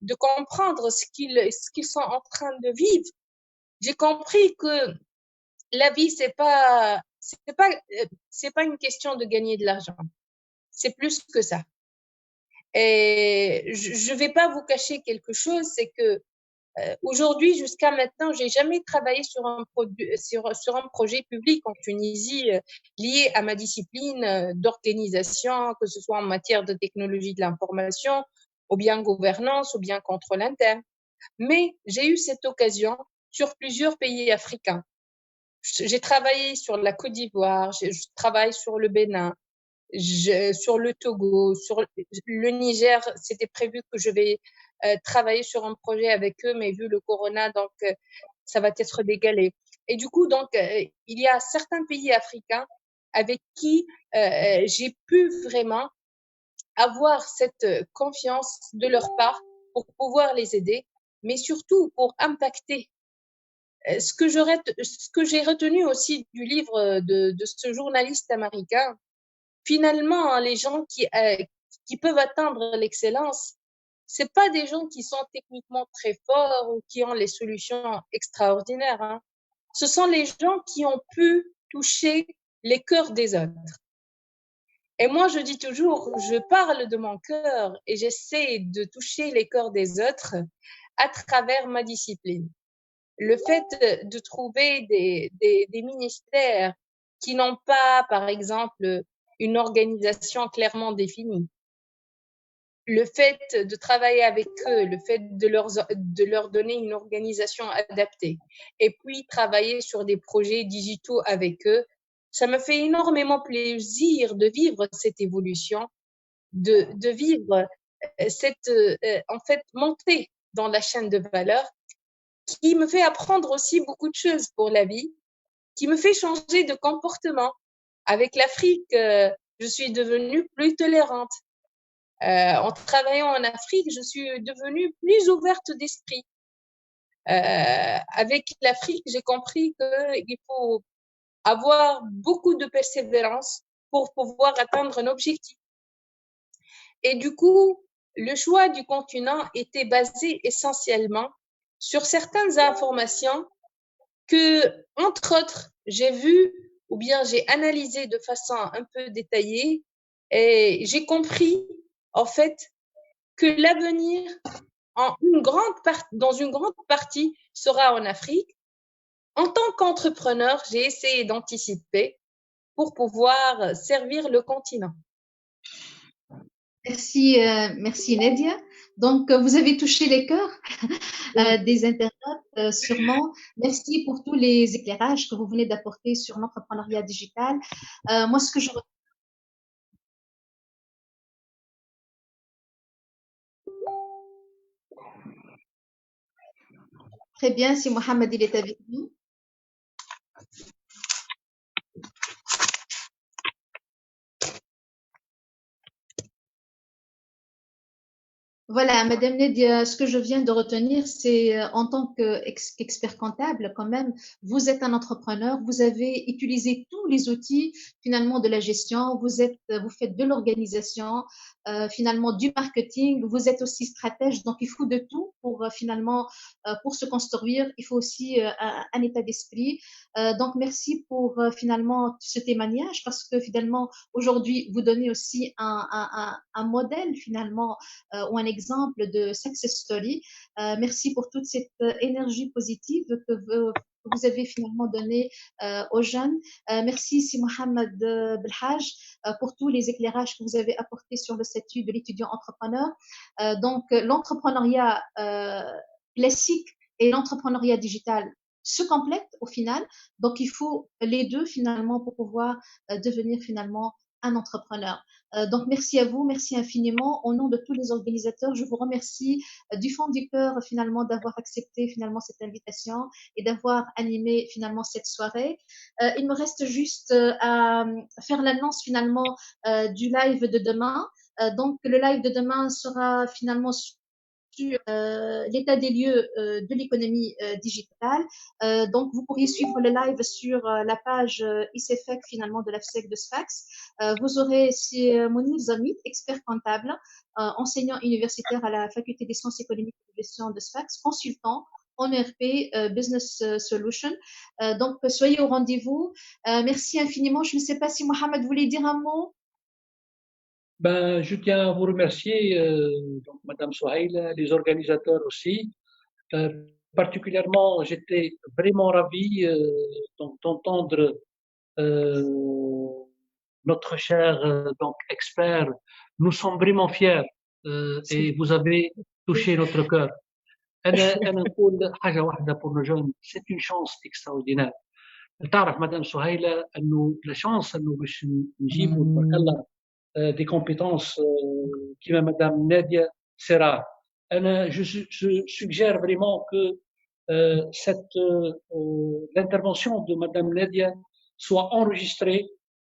de comprendre ce qu'ils sont en train de vivre, j'ai compris que la vie, c'est pas une question de gagner de l'argent. C'est plus que ça. Et je vais pas vous cacher quelque chose, c'est que aujourd'hui, jusqu'à maintenant, j'ai jamais travaillé sur un projet public en Tunisie lié à ma discipline d'organisation, que ce soit en matière de technologie de l'information, ou bien gouvernance, ou bien contrôle interne. Mais j'ai eu cette occasion sur plusieurs pays africains. J'ai travaillé sur la Côte d'Ivoire, je travaille sur le Bénin, sur le Togo, sur le Niger. C'était prévu que je vais travailler sur un projet avec eux, mais vu le corona, donc ça va être décalé. Et du coup, donc, il y a certains pays africains avec qui j'ai pu vraiment avoir cette confiance de leur part pour pouvoir les aider, mais surtout pour impacter ce que j'ai retenu aussi du livre de ce journaliste américain, finalement, les gens qui peuvent atteindre l'excellence, c'est pas des gens qui sont techniquement très forts ou qui ont les solutions extraordinaires, hein. Ce sont les gens qui ont pu toucher les cœurs des autres. Et moi, je dis toujours, je parle de mon cœur et j'essaie de toucher les cœurs des autres à travers ma discipline. Le fait de trouver des ministères qui n'ont pas, par exemple, une organisation clairement définie, le fait de travailler avec eux, le fait de leur donner une organisation adaptée, et puis travailler sur des projets digitaux avec eux, ça me fait énormément plaisir de vivre cette évolution, de vivre cette, en fait, montée dans la chaîne de valeur qui me fait apprendre aussi beaucoup de choses pour la vie, qui me fait changer de comportement. Avec l'Afrique, je suis devenue plus tolérante. En travaillant en Afrique, je suis devenue plus ouverte d'esprit. Avec l'Afrique, j'ai compris qu'il faut avoir beaucoup de persévérance pour pouvoir atteindre un objectif. Et du coup, le choix du continent était basé essentiellement sur certaines informations que, entre autres, j'ai vu ou bien j'ai analysé de façon un peu détaillée et j'ai compris, en fait, que l'avenir dans une grande partie sera en Afrique. En tant qu'entrepreneur, j'ai essayé d'anticiper pour pouvoir servir le continent. Merci, merci Nadia. Donc, vous avez touché les cœurs des internautes, sûrement. Merci pour tous les éclairages que vous venez d'apporter sur l'entrepreneuriat digital. Moi, ce que je très bien, si Mohamed il est avec nous. Voilà, Madame Nedia, ce que je viens de retenir, c'est en tant qu'expert comptable, quand même, vous êtes un entrepreneur, vous avez utilisé tous les outils finalement de la gestion, vous faites de l'organisation, finalement du marketing, vous êtes aussi stratège, donc il faut de tout pour finalement pour se construire, il faut aussi un état d'esprit. Donc merci pour finalement ce témoignage parce que finalement aujourd'hui vous donnez aussi un modèle finalement ou un exemple de success story. Merci pour toute cette énergie positive que vous avez finalement donnée aux jeunes. Merci, Si Mohamed Belhaj, pour tous les éclairages que vous avez apportés sur le statut de l'étudiant entrepreneur. Donc, l'entrepreneuriat classique et l'entrepreneuriat digital se complètent au final. Donc, il faut les deux finalement pour pouvoir devenir finalement un entrepreneur. Donc, merci à vous, merci infiniment. Au nom de tous les organisateurs, je vous remercie du fond du cœur finalement d'avoir accepté finalement cette invitation et d'avoir animé finalement cette soirée. Il me reste juste à faire l'annonce finalement du live de demain. Donc, le live de demain sera finalement sur l'état des lieux de l'économie digitale. Donc, vous pourriez suivre le live sur la page ICFEC finalement de la FSEC de Sfax. Vous aurez Mounir Zamit, expert comptable, enseignant universitaire à la faculté des sciences économiques et de gestion de Sfax, consultant en ERP Business Solution. Donc, soyez au rendez-vous. Merci infiniment. Je ne sais pas si Mohamed voulait dire un mot. Ben, je tiens à vous remercier, donc, Madame Souhaïla, les organisateurs aussi. Particulièrement, j'étais vraiment ravi d'entendre notre cher donc, expert. Nous sommes vraiment fiers et vous avez touché notre cœur. أنا نقول حاجة واحدة pour nos jeunes, c'est une chance extraordinaire. تعرف مدام سهيلة أنه لا شانس أنه باش نجيبوا تبارك الله des compétences qui Madame Nadia Serra. Je suggère vraiment que l'intervention de Madame Nadia soit enregistrée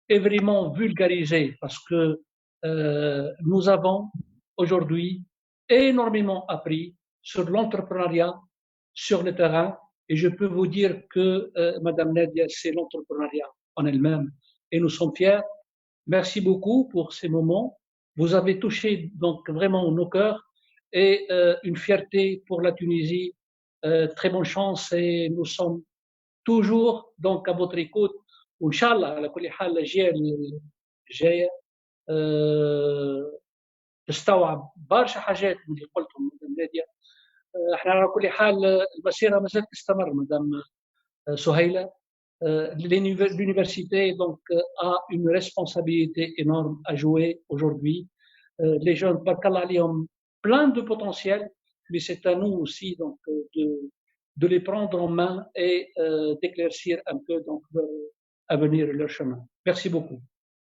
et vraiment vulgarisée parce que nous avons aujourd'hui énormément appris sur l'entrepreneuriat sur le terrain et je peux vous dire que Madame Nadia, c'est l'entrepreneuriat en elle-même et nous sommes fiers. Merci beaucoup pour ces moments. Vous avez touché donc vraiment nos cœurs et une fierté pour la Tunisie. Très bonne chance et nous sommes toujours donc à votre écoute. Inch'Allah, على كل حال الأجيال الجاية تستوعب برشا حاجات من اللي قلتهم مدام نادية. احنا على كل حال المسيرة ما زالت تستمر مدام سهيلة. L'université donc a une responsabilité énorme à jouer aujourd'hui. Les jeunes, ont plein de potentiel, mais c'est à nous aussi donc de les prendre en main et d'éclaircir un peu donc leur avenir et leur chemin. Merci beaucoup.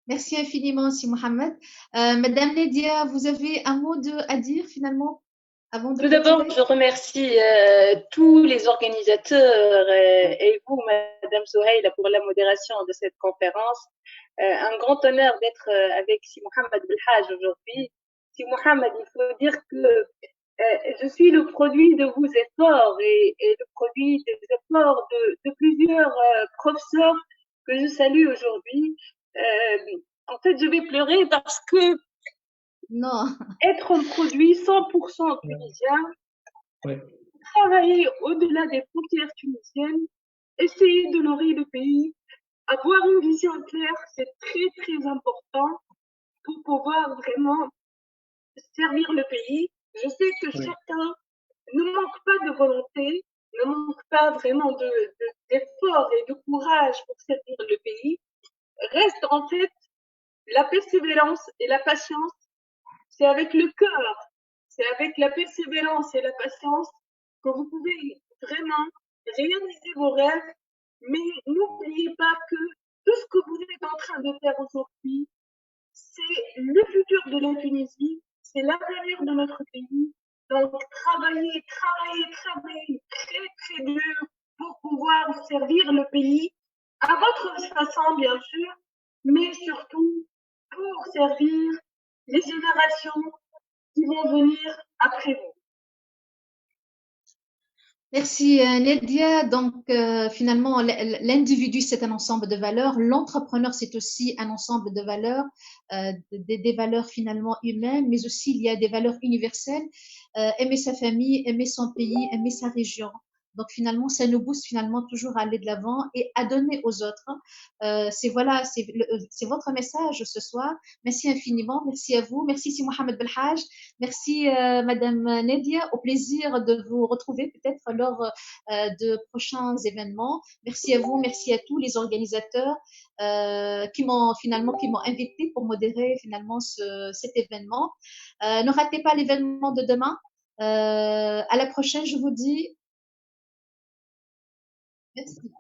Merci infiniment, Si Mohamed. Madame Nedia, vous avez un mot à dire finalement avant de Tout d'abord, je remercie tous les organisateurs et vous, Madame Souhaïla, pour la modération de cette conférence. Un grand honneur d'être avec Si Mohamed Belhaj aujourd'hui. Si Mohamed, il faut dire que je suis le produit de vos efforts et le produit des efforts de plusieurs professeurs que je salue aujourd'hui. En fait, je vais pleurer parce que non. Être un produit 100% tunisien, travailler au-delà des frontières tunisiennes, essayer d'honorer le pays, avoir une vision claire, c'est très très important pour pouvoir vraiment servir le pays. Je sais que chacun ne manque pas de volonté, ne manque pas vraiment d'effort et de courage pour servir le pays. Reste en fait la persévérance et la patience. C'est avec le cœur, c'est avec la persévérance et la patience que vous pouvez vraiment réaliser vos rêves. Mais n'oubliez pas que tout ce que vous êtes en train de faire aujourd'hui, c'est le futur de la Tunisie, c'est l'avenir de notre pays. Donc, travaillez très, très dur pour pouvoir servir le pays à votre façon, bien sûr, mais surtout pour servir les générations qui vont venir après vous. Merci Nedia. Donc finalement, l'individu, c'est un ensemble de valeurs. L'entrepreneur, c'est aussi un ensemble de valeurs, des valeurs finalement humaines, mais aussi il y a des valeurs universelles. Aimer sa famille, aimer son pays, aimer sa région. Donc finalement, ça nous booste finalement toujours à aller de l'avant et à donner aux autres. C'est voilà, c'est votre message ce soir. Merci infiniment. Merci à vous. Merci Si Mohamed Belhaj. Merci Madame Nedia. Au plaisir de vous retrouver peut-être lors de prochains événements. Merci à vous. Merci à tous les organisateurs qui m'ont invité pour modérer finalement cet événement. Ne ratez pas l'événement de demain. À la prochaine, je vous dis Merci.